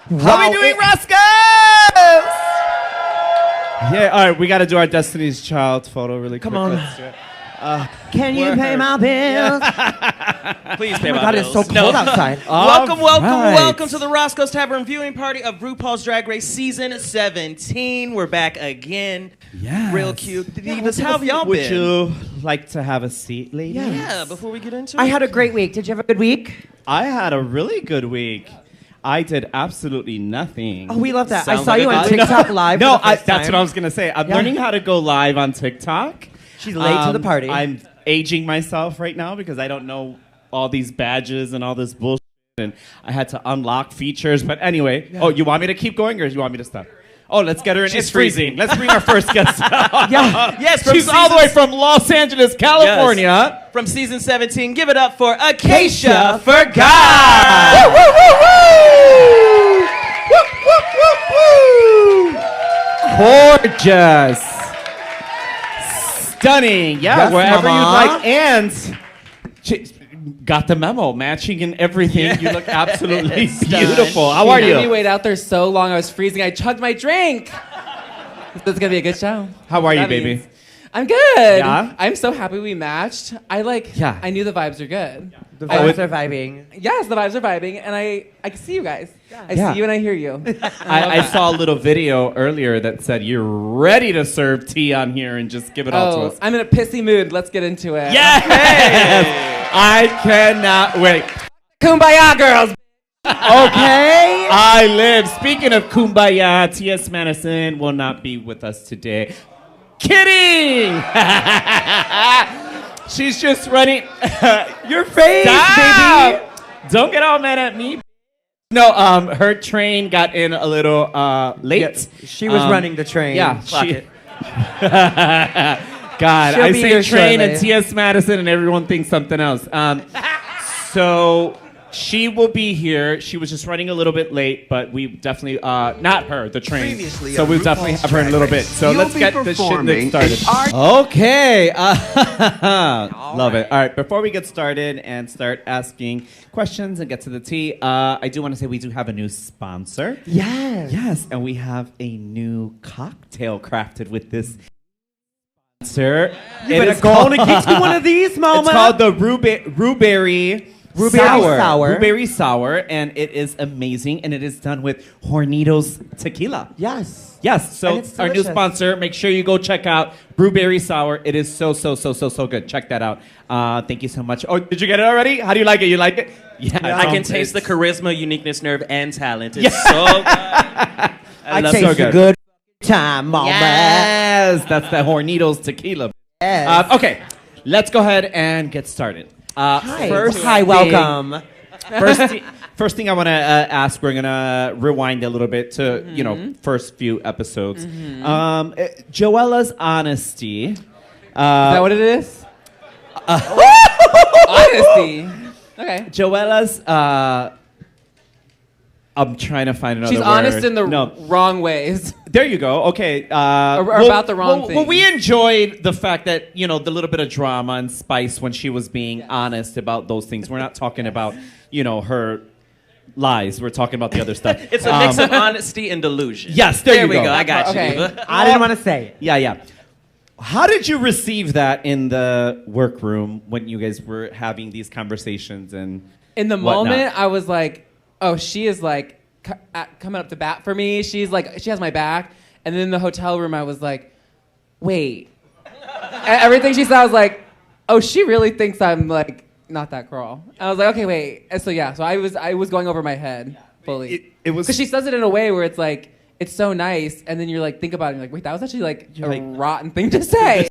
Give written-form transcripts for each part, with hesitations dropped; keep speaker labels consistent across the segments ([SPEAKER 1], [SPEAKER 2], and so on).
[SPEAKER 1] How are we doing, Roscoe? Yeah, all right, we got to do our Destiny's Child photo really quick.
[SPEAKER 2] Come on.
[SPEAKER 1] Let's do it.
[SPEAKER 2] Can you pay my bills?
[SPEAKER 3] Please pay
[SPEAKER 2] Oh my
[SPEAKER 3] my
[SPEAKER 2] God, it's
[SPEAKER 3] bills.
[SPEAKER 2] so cold outside.
[SPEAKER 3] Welcome to the Roscoe's Tavern viewing party of RuPaul's Drag Race Season 17. We're back again.
[SPEAKER 1] Yes.
[SPEAKER 3] Real cute. Divas, how have y'all
[SPEAKER 1] Would
[SPEAKER 3] been?
[SPEAKER 1] you like to have a seat, ladies?
[SPEAKER 3] Yeah, before we get into it.
[SPEAKER 2] I had a great week. Did you have a good week?
[SPEAKER 1] I had a really good week. I did absolutely nothing.
[SPEAKER 2] Oh, we love that.
[SPEAKER 3] Sounds
[SPEAKER 2] I saw
[SPEAKER 3] like
[SPEAKER 2] you
[SPEAKER 3] a
[SPEAKER 2] on
[SPEAKER 3] good-
[SPEAKER 2] TikTok live.
[SPEAKER 1] No,
[SPEAKER 2] for the first
[SPEAKER 1] that's
[SPEAKER 2] time.
[SPEAKER 1] what I was going to say. I'm
[SPEAKER 2] Yeah.
[SPEAKER 1] learning how to go live on TikTok.
[SPEAKER 2] She's late to the party.
[SPEAKER 1] I'm aging myself right now because I don't know all these badges and all this bullshit, and I had to unlock features. But anyway, oh, you want me to keep going or you want me to stop? Oh, let's get her in.
[SPEAKER 3] She's
[SPEAKER 1] It's freezing. Let's bring our first guest.
[SPEAKER 2] Yeah.
[SPEAKER 3] Yes,
[SPEAKER 1] She's all the way from Los Angeles, California.
[SPEAKER 3] From Season 17. Give it up for Acacia for
[SPEAKER 1] God.
[SPEAKER 3] God.
[SPEAKER 1] Woo, woo, woo, woo. Woo, woo, woo, woo. Gorgeous. Stunning. Yeah,
[SPEAKER 2] Yes,
[SPEAKER 1] wherever
[SPEAKER 2] mama.
[SPEAKER 1] you'd like. And she got the memo. Matching and everything. You look absolutely beautiful. How are
[SPEAKER 4] You made me
[SPEAKER 1] you?
[SPEAKER 4] wait out there so long. I was freezing. I chugged my drink. This is gonna be a good show.
[SPEAKER 1] How are you,
[SPEAKER 4] That
[SPEAKER 1] baby?
[SPEAKER 4] means- I'm good.
[SPEAKER 1] Yeah?
[SPEAKER 4] I'm so happy we matched.
[SPEAKER 1] Yeah.
[SPEAKER 4] I knew the vibes are good.
[SPEAKER 2] The
[SPEAKER 1] Oh,
[SPEAKER 2] vibes are vibing.
[SPEAKER 4] Yes, the vibes are vibing, and I can see you guys. I
[SPEAKER 1] Yeah.
[SPEAKER 4] see you and I hear you.
[SPEAKER 1] I saw a little video earlier that said you're ready to serve tea on here and just give it all to
[SPEAKER 4] Oh,
[SPEAKER 1] us.
[SPEAKER 4] I'm in a pissy mood. Let's get into it.
[SPEAKER 1] Yes! I cannot wait.
[SPEAKER 4] Kumbaya, girls.
[SPEAKER 2] Okay.
[SPEAKER 1] I live. Speaking of Kumbaya, T.S. Madison will not be with us today. Kidding! She's just running.
[SPEAKER 2] Your face,
[SPEAKER 1] Stop!
[SPEAKER 2] baby.
[SPEAKER 1] Don't get all mad at me. No, her train got in a little late.
[SPEAKER 2] Yeah, she was running the train.
[SPEAKER 1] Yeah,
[SPEAKER 2] Clock
[SPEAKER 1] she.
[SPEAKER 2] it.
[SPEAKER 1] God,
[SPEAKER 2] She'll
[SPEAKER 1] I
[SPEAKER 2] be
[SPEAKER 1] say
[SPEAKER 2] here
[SPEAKER 1] train
[SPEAKER 2] shortly.
[SPEAKER 1] and T.S. Madison, and everyone thinks something else. So she will be here. She was just running a little bit late, but we definitely not her, the train.
[SPEAKER 5] Previously
[SPEAKER 1] So
[SPEAKER 5] on
[SPEAKER 1] we'll definitely
[SPEAKER 5] RuPaul's
[SPEAKER 1] have her in a little
[SPEAKER 5] Drag
[SPEAKER 1] bit.
[SPEAKER 5] Race.
[SPEAKER 1] So
[SPEAKER 5] You'll
[SPEAKER 1] let's
[SPEAKER 5] be
[SPEAKER 1] get this shit
[SPEAKER 5] performing
[SPEAKER 1] started. Okay. Love it. All right. Before we get started and start asking questions and get to the tea, I do want to say we do have a new sponsor.
[SPEAKER 2] Yes.
[SPEAKER 1] Yes, and we have a new cocktail crafted with this sponsor.
[SPEAKER 2] You better go on and get to one of these, mama.
[SPEAKER 1] It's called the Ruberry
[SPEAKER 2] Sour.
[SPEAKER 1] Ruberry Sour, and it is amazing, and it is done with Hornitos Tequila.
[SPEAKER 2] Yes.
[SPEAKER 1] Yes, so
[SPEAKER 2] And it's
[SPEAKER 1] our new
[SPEAKER 2] delicious.
[SPEAKER 1] sponsor. Make sure you go check out Brewberry Sour. It is so good. Check that out. Thank you so much. Oh, did you get it already? How do you like it? You like it? Yeah.
[SPEAKER 3] I can taste the charisma, uniqueness, nerve, and talent. It's so good.
[SPEAKER 2] I
[SPEAKER 1] love
[SPEAKER 2] taste
[SPEAKER 1] so
[SPEAKER 2] a
[SPEAKER 1] good.
[SPEAKER 2] good time, mama.
[SPEAKER 1] Yes, that's the Hornitos Tequila.
[SPEAKER 2] Yes.
[SPEAKER 1] Okay, let's go ahead and get started.
[SPEAKER 2] Hi.
[SPEAKER 1] First
[SPEAKER 2] Hi,
[SPEAKER 1] thing-
[SPEAKER 2] welcome.
[SPEAKER 1] First thing I want to ask, we're going to rewind a little bit to, first few episodes. Joella's honesty.
[SPEAKER 4] Is that what it is? Honesty. Okay.
[SPEAKER 1] Joella's, I'm trying to find another
[SPEAKER 4] She's
[SPEAKER 1] word.
[SPEAKER 4] honest in the
[SPEAKER 1] No.
[SPEAKER 4] wrong ways.
[SPEAKER 1] There you go. Okay.
[SPEAKER 4] Or about the wrong
[SPEAKER 1] Well, we
[SPEAKER 4] things.
[SPEAKER 1] enjoyed the fact that, the little bit of drama and spice when she was being honest about those things. We're not talking about, her lies. We're talking about the other stuff.
[SPEAKER 3] It's a mix of honesty and delusion.
[SPEAKER 1] Yes, there you
[SPEAKER 3] we
[SPEAKER 1] go.
[SPEAKER 3] go. I got you,
[SPEAKER 4] Okay.
[SPEAKER 3] Diva.
[SPEAKER 2] I didn't want to say it.
[SPEAKER 1] Yeah. How did you receive that in the workroom when you guys were having these conversations and
[SPEAKER 4] In the
[SPEAKER 1] whatnot?
[SPEAKER 4] moment, I was like, oh, she is like coming up to bat for me. She's like, she has my back. And then in the hotel room, I was like, wait. Everything she said, I was like, oh, she really thinks I'm like not that girl. I was like, okay, wait. And so yeah, so I was going over my head fully.
[SPEAKER 1] It was
[SPEAKER 4] Because she says it in a way where it's like, it's so nice, and then you're like, think about it, and you're like, wait, that was actually like
[SPEAKER 1] You're
[SPEAKER 4] a
[SPEAKER 1] like-
[SPEAKER 4] rotten thing to say.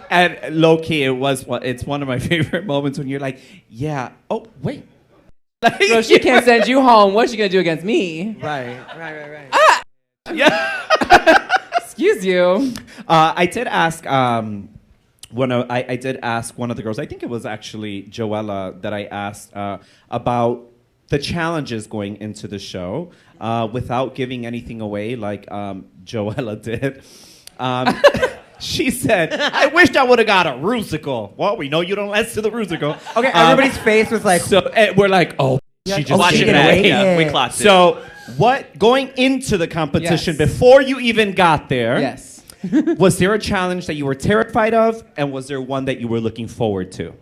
[SPEAKER 1] And low key, it's one of my favorite moments when you're like, yeah. Oh wait.
[SPEAKER 4] So she can't send you home. What's she gonna do against me?
[SPEAKER 2] Right.
[SPEAKER 1] Yeah.
[SPEAKER 4] Excuse you.
[SPEAKER 1] I did ask I did ask one of the girls. I think it was actually Joella that I asked about the challenges going into the show without giving anything away, like Joella did. She said, "I wished I would have got a Rusical." Well, we know you don't listen to the Rusical.
[SPEAKER 2] Okay, everybody's face was like,
[SPEAKER 1] So we're like, "Oh, she just
[SPEAKER 3] Watch
[SPEAKER 1] gave
[SPEAKER 3] it
[SPEAKER 1] it
[SPEAKER 3] back.
[SPEAKER 1] away."
[SPEAKER 3] Yeah, we clocked it.
[SPEAKER 1] So What going into the competition
[SPEAKER 4] Yes.
[SPEAKER 1] before you even got there?
[SPEAKER 4] Yes.
[SPEAKER 1] Was there a challenge that you were terrified of, and was there one that you were looking forward to?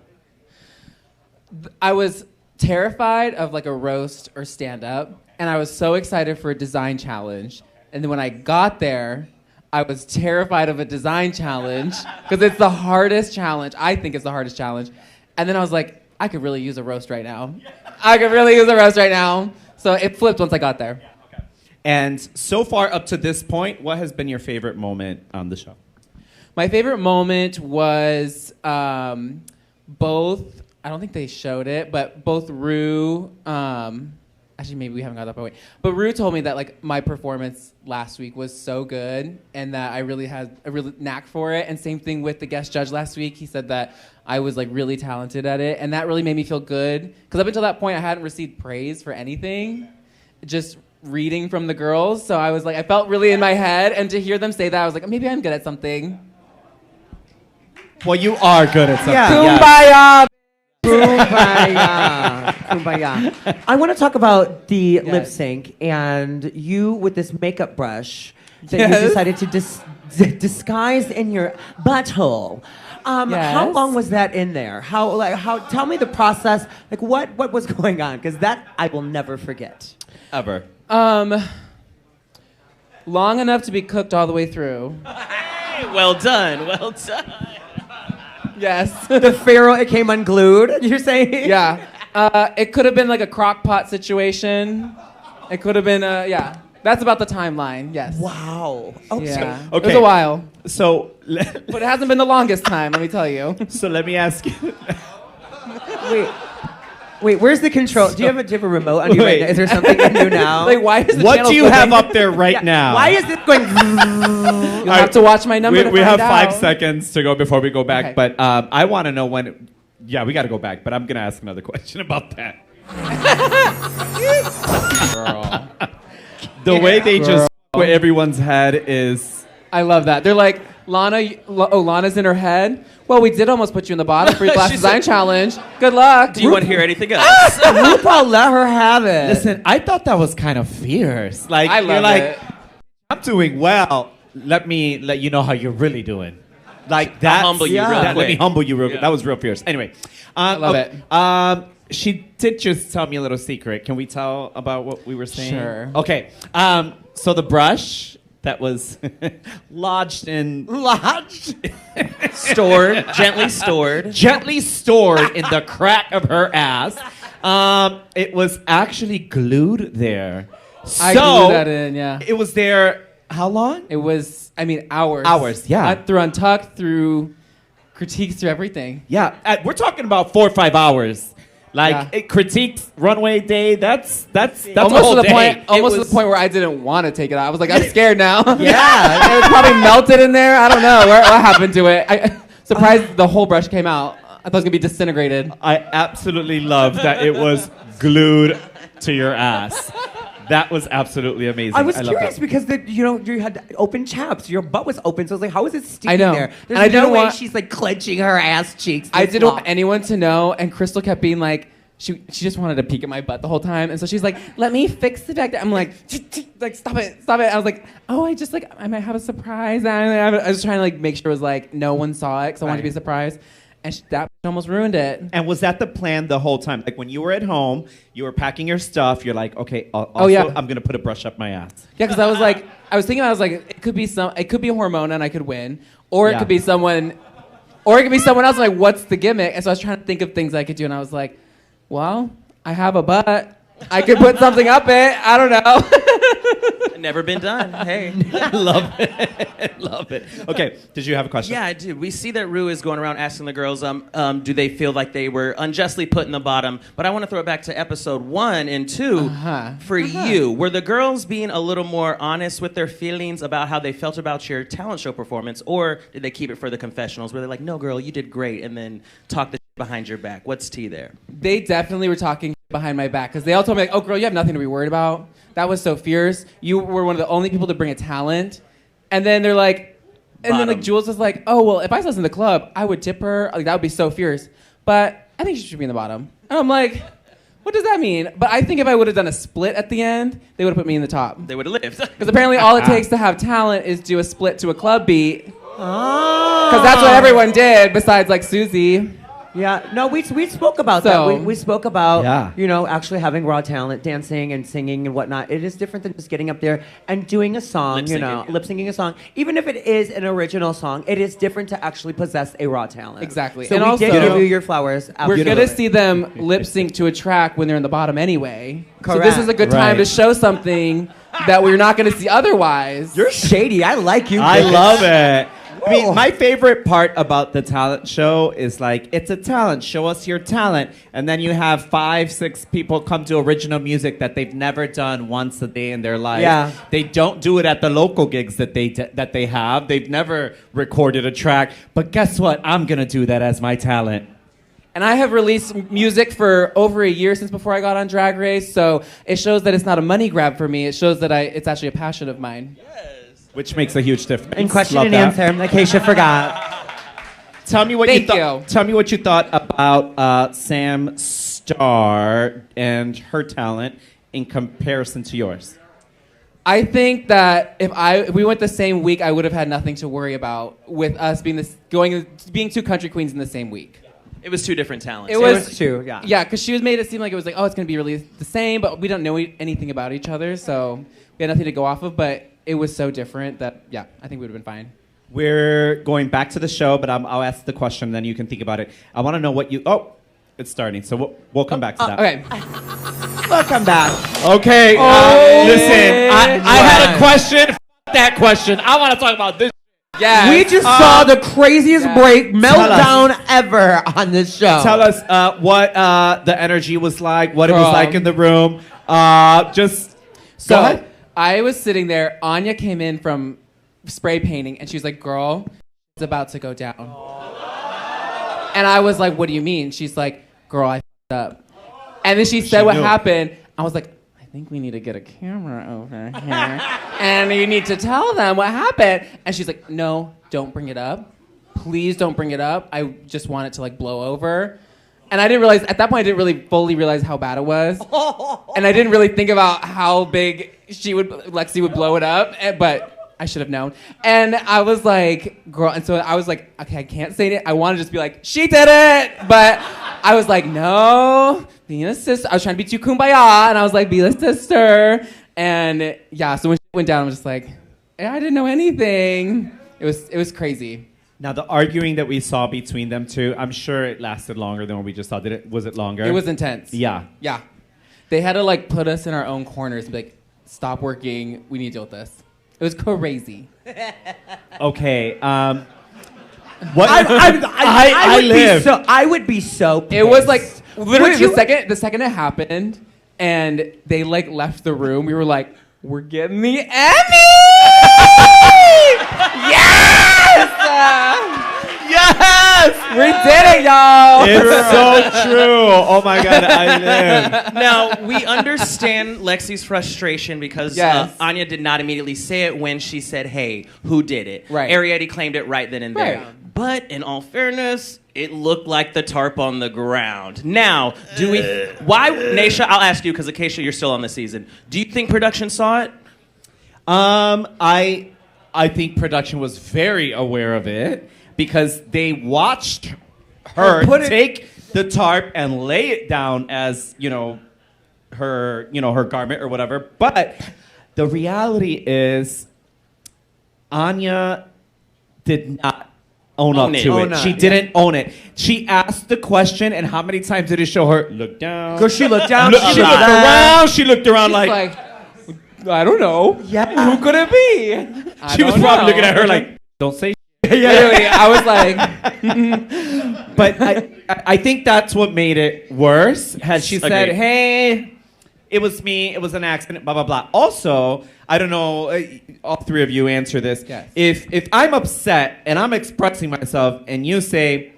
[SPEAKER 4] I was terrified of like a roast or stand-up, and I was so excited for a design challenge. And then when I got there, I was terrified of a design challenge because it's the hardest challenge. I think it's the hardest challenge. And then I was like, I could really use a roast right now. I could really use a roast right now. So it flipped once I got there.
[SPEAKER 1] And so far up to this point, what has been your favorite moment on the show?
[SPEAKER 4] My favorite moment was both, I don't think they showed it, but both Rue, actually maybe we haven't got that far away, but Rue told me that like my performance last week was so good and that I really had a really knack for it. And same thing with the guest judge last week. He said that I was like really talented at it, and that really made me feel good. Because up until that point, I hadn't received praise for anything, just reading from the girls. So I was like, I felt really in my head, and to hear them say that, I was like, maybe I'm good at something.
[SPEAKER 1] Well, you are good at something.
[SPEAKER 2] Yeah.
[SPEAKER 4] Kumbaya!
[SPEAKER 2] Kumbaya. Kumbaya. I want to talk about the
[SPEAKER 4] Yes.
[SPEAKER 2] lip sync and you with this makeup brush that
[SPEAKER 4] Yes.
[SPEAKER 2] you decided to disguise in your butthole. How
[SPEAKER 4] Yes.
[SPEAKER 2] long was that in there? How? Tell me the process. Like, what was going on? Because that I will never forget.
[SPEAKER 1] Ever.
[SPEAKER 4] Long enough to be cooked all the way through.
[SPEAKER 3] Hey, well done. Well done.
[SPEAKER 4] Yes.
[SPEAKER 2] The Pharaoh, it came unglued. You're saying?
[SPEAKER 4] Yeah. It could have been like a crock pot situation. It could have been, yeah. That's about the timeline, yes.
[SPEAKER 2] Wow. Oh,
[SPEAKER 4] Yeah.
[SPEAKER 1] Okay.
[SPEAKER 4] It was a while.
[SPEAKER 1] So,
[SPEAKER 4] But it hasn't been the longest time, let me tell you.
[SPEAKER 1] so let me ask you.
[SPEAKER 2] Wait. Where's the control? Do you have a remote on you right
[SPEAKER 1] Wait.
[SPEAKER 2] now? Is there something in you now?
[SPEAKER 4] Like, why is the
[SPEAKER 1] What
[SPEAKER 4] channel
[SPEAKER 1] do you
[SPEAKER 4] flipping?
[SPEAKER 1] have up there right now?
[SPEAKER 2] Why is it going?
[SPEAKER 4] You'll have to watch my number to
[SPEAKER 1] We
[SPEAKER 4] find
[SPEAKER 1] have 5
[SPEAKER 4] out.
[SPEAKER 1] seconds to go before we go back,
[SPEAKER 4] Okay.
[SPEAKER 1] but I want to know when. Yeah, we got to go back, but I'm gonna ask another question about that.
[SPEAKER 4] Girl.
[SPEAKER 1] The way they just
[SPEAKER 4] Girl.
[SPEAKER 1] with everyone's head is.
[SPEAKER 4] I love that. They're like, Lana's in her head. Well, we did almost put you in the bottom for your last
[SPEAKER 3] She
[SPEAKER 4] design
[SPEAKER 3] said-
[SPEAKER 4] challenge. Good luck.
[SPEAKER 3] Do you want to hear anything else?
[SPEAKER 2] RuPaul, let her have it.
[SPEAKER 1] Listen, I thought that was kind of fierce. Like
[SPEAKER 4] I
[SPEAKER 1] you're
[SPEAKER 4] love
[SPEAKER 1] like,
[SPEAKER 4] it.
[SPEAKER 1] I'm doing well. Let me let you know how you're really doing. Like that.
[SPEAKER 3] humble you real
[SPEAKER 1] Let me
[SPEAKER 3] quick.
[SPEAKER 1] humble you real quick.
[SPEAKER 3] Yeah.
[SPEAKER 1] That was real fierce. Anyway, I
[SPEAKER 4] love it.
[SPEAKER 1] She did just tell me a little secret. Can we tell about what we were saying?
[SPEAKER 4] Sure.
[SPEAKER 1] Okay. So the brush that was lodged in
[SPEAKER 3] Stored, gently stored.
[SPEAKER 1] gently stored in the crack of her ass. It was actually glued there.
[SPEAKER 4] I
[SPEAKER 1] So
[SPEAKER 4] glued that in, yeah.
[SPEAKER 1] it was there. How long?
[SPEAKER 4] It was, hours.
[SPEAKER 1] Hours, yeah.
[SPEAKER 4] Through Untucked, through critiques, through everything.
[SPEAKER 1] Yeah, we're talking about 4 or 5 hours. Like
[SPEAKER 4] Yeah.
[SPEAKER 1] it critiques runway day. That's
[SPEAKER 4] Almost
[SPEAKER 1] a whole
[SPEAKER 4] to the
[SPEAKER 1] day.
[SPEAKER 4] point.
[SPEAKER 1] It
[SPEAKER 4] Almost to
[SPEAKER 1] was-
[SPEAKER 4] the point where I didn't want to take it out. I was like, I'm scared now.
[SPEAKER 2] Yeah.
[SPEAKER 4] It was probably melted in there. I don't know what happened to it. I surprised the whole brush came out. I thought it was gonna be disintegrated.
[SPEAKER 1] I absolutely love that it was glued to your ass. That was absolutely amazing.
[SPEAKER 2] I was
[SPEAKER 1] love
[SPEAKER 2] curious
[SPEAKER 1] that.
[SPEAKER 2] because you had open chaps. Your butt was open, so I was like, how is it sticking
[SPEAKER 4] I know.
[SPEAKER 2] there? There's
[SPEAKER 4] And I
[SPEAKER 2] no
[SPEAKER 4] didn't
[SPEAKER 2] way
[SPEAKER 4] want-
[SPEAKER 2] she's like clenching her ass cheeks.
[SPEAKER 4] I
[SPEAKER 2] this
[SPEAKER 4] didn't
[SPEAKER 2] long.
[SPEAKER 4] want anyone to know, and Crystal kept being like, she just wanted to peek at my butt the whole time, and so she's like, "Let me fix the back." I'm like, stop it. I was like, "Oh, I might have a surprise." I was trying to like make sure it was like no one saw it because I wanted to be a surprise, and that almost ruined it.
[SPEAKER 1] And was that the plan the whole time? Like when you were at home, you were packing your stuff. You're like, okay, also,
[SPEAKER 4] yeah.
[SPEAKER 1] I'm gonna put a brush up my ass.
[SPEAKER 4] Yeah, because I was thinking, it could be a hormone and I could win, or it
[SPEAKER 1] Yeah.
[SPEAKER 4] could be someone else. Like, what's the gimmick? And so I was trying to think of things I could do, and I was like, well, I have a butt. I could put something up it. I don't know.
[SPEAKER 3] Never been done. Hey.
[SPEAKER 1] Love it. Love it. Okay, did you have a question?
[SPEAKER 3] Yeah, I do. We see that Rue is going around asking the girls, do they feel like they were unjustly put in the bottom? But I want to throw it back to episode 1 and 2 for you. Were the girls being a little more honest with their feelings about how they felt about your talent show performance, or did they keep it for the confessionals where they're like, no, girl, you did great, and then talk the behind your back? What's tea there?
[SPEAKER 4] They definitely were talking behind my back because they all told me, like, oh, girl, you have nothing to be worried about. That was so fierce. You were one of the only people to bring a talent. And then they're like,
[SPEAKER 3] Bottom.
[SPEAKER 4] Jules was like, oh, well, if I was in the club, I would tip her. Like, that would be so fierce. But I think she should be in the bottom. And I'm like, what does that mean? But I think if I would have done a split at the end, they would have put me in the top.
[SPEAKER 3] They would have lived.
[SPEAKER 4] Because apparently all it takes to have talent is do a split to a club beat.
[SPEAKER 2] Oh.
[SPEAKER 4] Because that's what everyone did, besides like Susie.
[SPEAKER 2] Yeah, no, we spoke about
[SPEAKER 4] So-
[SPEAKER 2] that. We spoke about,
[SPEAKER 1] Yeah.
[SPEAKER 2] actually having raw talent, dancing and singing and whatnot. It is different than just getting up there and doing a song,
[SPEAKER 3] Lip-syncing.
[SPEAKER 2] lip syncing a song. Even if it is an original song, it is different to actually possess a raw talent.
[SPEAKER 4] Exactly.
[SPEAKER 2] So
[SPEAKER 4] And
[SPEAKER 2] we did
[SPEAKER 4] also-
[SPEAKER 2] give you your flowers.
[SPEAKER 4] We're
[SPEAKER 2] Absolutely.
[SPEAKER 4] going to see them lip sync to a track when they're in the bottom anyway. So this is a good time
[SPEAKER 1] Right.
[SPEAKER 4] to show something that we're not going to see otherwise.
[SPEAKER 2] You're shady. I like you.
[SPEAKER 1] I
[SPEAKER 2] bitch.
[SPEAKER 1] love it. I
[SPEAKER 2] Whoa.
[SPEAKER 1] mean, my favorite part about the talent show is like, it's a talent. Show us your talent. And then you have 5, 6 people come to original music that they've never done once a day in their life.
[SPEAKER 2] Yeah.
[SPEAKER 1] They don't do it at the local gigs that they have. They've never recorded a track. But guess what? I'm going to do that as my talent.
[SPEAKER 4] And I have released music for over a year since before I got on Drag Race, so it shows that it's not a money grab for me. It shows that it's actually a passion of mine.
[SPEAKER 1] Which makes a huge difference.
[SPEAKER 2] And question
[SPEAKER 1] Love
[SPEAKER 2] and
[SPEAKER 1] that.
[SPEAKER 2] answer. Acacia forgot.
[SPEAKER 1] Tell me what
[SPEAKER 4] Thank
[SPEAKER 1] you
[SPEAKER 4] you.
[SPEAKER 1] thought. Tell me what you thought about Sam Starr and her talent in comparison to yours.
[SPEAKER 4] I think that if we went the same week, I would have had nothing to worry about with us being being 2 country queens in the same week.
[SPEAKER 3] It was 2 different talents.
[SPEAKER 4] It
[SPEAKER 2] It
[SPEAKER 4] was-
[SPEAKER 2] was two, yeah.
[SPEAKER 4] Yeah, because she was made it seem like it was like, oh, it's going to be really the same, but we don't know anything about each other, so we had nothing to go off of. But it was so different that yeah, I think we would have been fine.
[SPEAKER 1] We're going back to the show, but I'll ask the question, then you can think about it. I want to know what you. Oh, it's starting, so we'll come back to that.
[SPEAKER 4] Okay.
[SPEAKER 2] Welcome back.
[SPEAKER 1] Okay. Listen, I had a
[SPEAKER 4] yeah.
[SPEAKER 1] question. F- that question. I want to talk about this.
[SPEAKER 4] Yeah.
[SPEAKER 2] We just saw the craziest
[SPEAKER 4] yeah.
[SPEAKER 2] break
[SPEAKER 1] Tell
[SPEAKER 2] meltdown ever on this show.
[SPEAKER 1] Tell us what the energy was like, what it was
[SPEAKER 4] Girl.
[SPEAKER 1] like in the room. Just
[SPEAKER 4] So
[SPEAKER 1] go ahead.
[SPEAKER 4] I was sitting there. Anya came in from spray painting, and she was like, "Girl, it's about to go down." And I was like, "What do you mean?" She's like, "Girl, I f***ed up." And then she said what
[SPEAKER 1] knew.
[SPEAKER 4] happened. I was like, "I think we need to get a camera over here, and you need to tell them what happened." And she's like, "No, don't bring it up. Please don't bring it up. I just want it to like blow over." And I didn't realize, at that point, I didn't really fully realize how bad it was. And I didn't really think about how big Lexi would blow it up, but I should have known. And I was like, girl, and so I was like, okay, I can't say it. I want to just be like, she did it! But I was like, no, being a sister. I was trying to be too kumbaya, and I was like, be a sister. And yeah, so when she went down, I was just like, I didn't know anything. It was crazy.
[SPEAKER 1] Now, the arguing that we saw between them two, I'm sure it lasted longer than what we just saw. Was it longer?
[SPEAKER 4] It was intense.
[SPEAKER 1] Yeah.
[SPEAKER 4] Yeah. They had to like put us in our own corners and be like, stop working, we need to deal with this. It was crazy.
[SPEAKER 1] Okay. What?
[SPEAKER 2] I would
[SPEAKER 1] live.
[SPEAKER 2] I would be so pissed.
[SPEAKER 4] It was like literally
[SPEAKER 2] Would you-
[SPEAKER 4] the second it happened and they like left the room, we were like, we're getting the Emmy! Yes!
[SPEAKER 1] Yes!
[SPEAKER 4] We did it, y'all!
[SPEAKER 1] It's so true. Oh my God, I live.
[SPEAKER 3] Now, we understand Lexi's frustration because
[SPEAKER 4] Yes.
[SPEAKER 3] Anya did not immediately say it when she said, hey, who did it?
[SPEAKER 4] Right.
[SPEAKER 3] Arietti claimed it right then and there.
[SPEAKER 4] Right.
[SPEAKER 3] But in all fairness, it looked like the tarp on the ground. Now, why, Naysha, I'll ask you because Acacia, you're still on the season. Do you think production saw it?
[SPEAKER 1] I think production was very aware of it because they watched her take the tarp and lay it down as, her garment or whatever. But the reality is Anya did not own up to it. She didn't own it. She asked the question, and how many times did it show her look down?
[SPEAKER 2] Because she looked down.
[SPEAKER 1] She looked around. She looked around
[SPEAKER 4] She's
[SPEAKER 1] like
[SPEAKER 4] I don't know.
[SPEAKER 2] Yeah.
[SPEAKER 4] Who could it be?
[SPEAKER 1] she was probably looking at her like, don't say.
[SPEAKER 4] Literally, I was like,
[SPEAKER 1] But I think that's what made it worse. Had she said,
[SPEAKER 3] Agreed.
[SPEAKER 1] hey, it was me, it was an accident, blah, blah, blah. Also, I don't know, all three of you answer this.
[SPEAKER 4] Yes.
[SPEAKER 1] If I'm upset and I'm expressing myself and you say,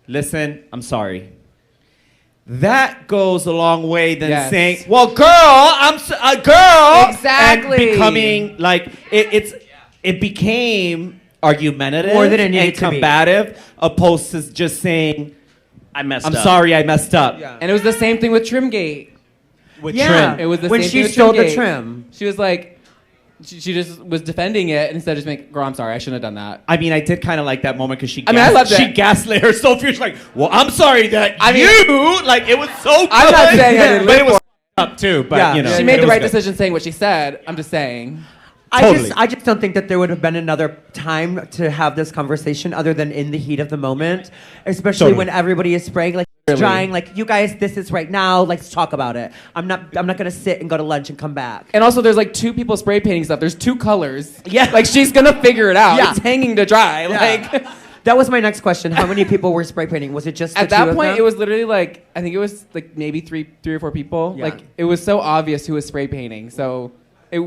[SPEAKER 1] listen, I'm sorry. That goes a long way than
[SPEAKER 4] Yes.
[SPEAKER 1] saying, well, girl, I'm a girl.
[SPEAKER 4] Exactly.
[SPEAKER 1] And becoming like, it became argumentative
[SPEAKER 2] More than it needed
[SPEAKER 1] and
[SPEAKER 2] to be.
[SPEAKER 1] combative opposed to just saying,
[SPEAKER 3] I messed
[SPEAKER 1] I'm
[SPEAKER 3] up.
[SPEAKER 1] sorry I messed up.
[SPEAKER 2] Yeah.
[SPEAKER 4] and it was the same thing with Trimgate.
[SPEAKER 1] With
[SPEAKER 2] Yeah,
[SPEAKER 1] trim.
[SPEAKER 4] It was the
[SPEAKER 2] when
[SPEAKER 4] same
[SPEAKER 2] she
[SPEAKER 4] thing with
[SPEAKER 2] stole the
[SPEAKER 4] Trimgate.
[SPEAKER 2] trim.
[SPEAKER 4] She was like, she just was defending it instead of just making, girl, I'm sorry, I shouldn't have done that.
[SPEAKER 1] I mean, I did kind of like that moment because
[SPEAKER 4] I loved
[SPEAKER 1] she
[SPEAKER 4] it.
[SPEAKER 1] gaslit her so fierce. Like, well, I'm sorry that like, it was so good.
[SPEAKER 4] I'm not saying I didn't
[SPEAKER 1] but
[SPEAKER 4] live
[SPEAKER 1] it was
[SPEAKER 4] for
[SPEAKER 1] up too. But,
[SPEAKER 2] Yeah.
[SPEAKER 1] you know.
[SPEAKER 4] She made
[SPEAKER 1] it
[SPEAKER 4] the
[SPEAKER 1] was
[SPEAKER 4] right
[SPEAKER 1] good.
[SPEAKER 4] decision saying what she said. I'm just saying.
[SPEAKER 1] Totally.
[SPEAKER 2] I just don't think that there would have been another time to have this conversation other than in the heat of the moment, especially
[SPEAKER 1] Totally.
[SPEAKER 2] when everybody is spraying, like trying, like you guys, this is right now. Let's talk about it. I'm not gonna sit and go to lunch and come back.
[SPEAKER 4] And also, there's like 2 people spray painting stuff. There's 2 colors.
[SPEAKER 2] Yeah.
[SPEAKER 4] Like, she's gonna figure it out.
[SPEAKER 2] Yeah.
[SPEAKER 4] It's hanging to dry.
[SPEAKER 2] Yeah.
[SPEAKER 4] Like,
[SPEAKER 2] That was my next question. How many people were spray painting? Was it just the
[SPEAKER 4] at
[SPEAKER 2] two
[SPEAKER 4] that
[SPEAKER 2] of
[SPEAKER 4] point,
[SPEAKER 2] them?
[SPEAKER 4] it was literally like, I think it was like maybe three or four people.
[SPEAKER 2] Yeah.
[SPEAKER 4] Like, it was so obvious who was spray painting. So it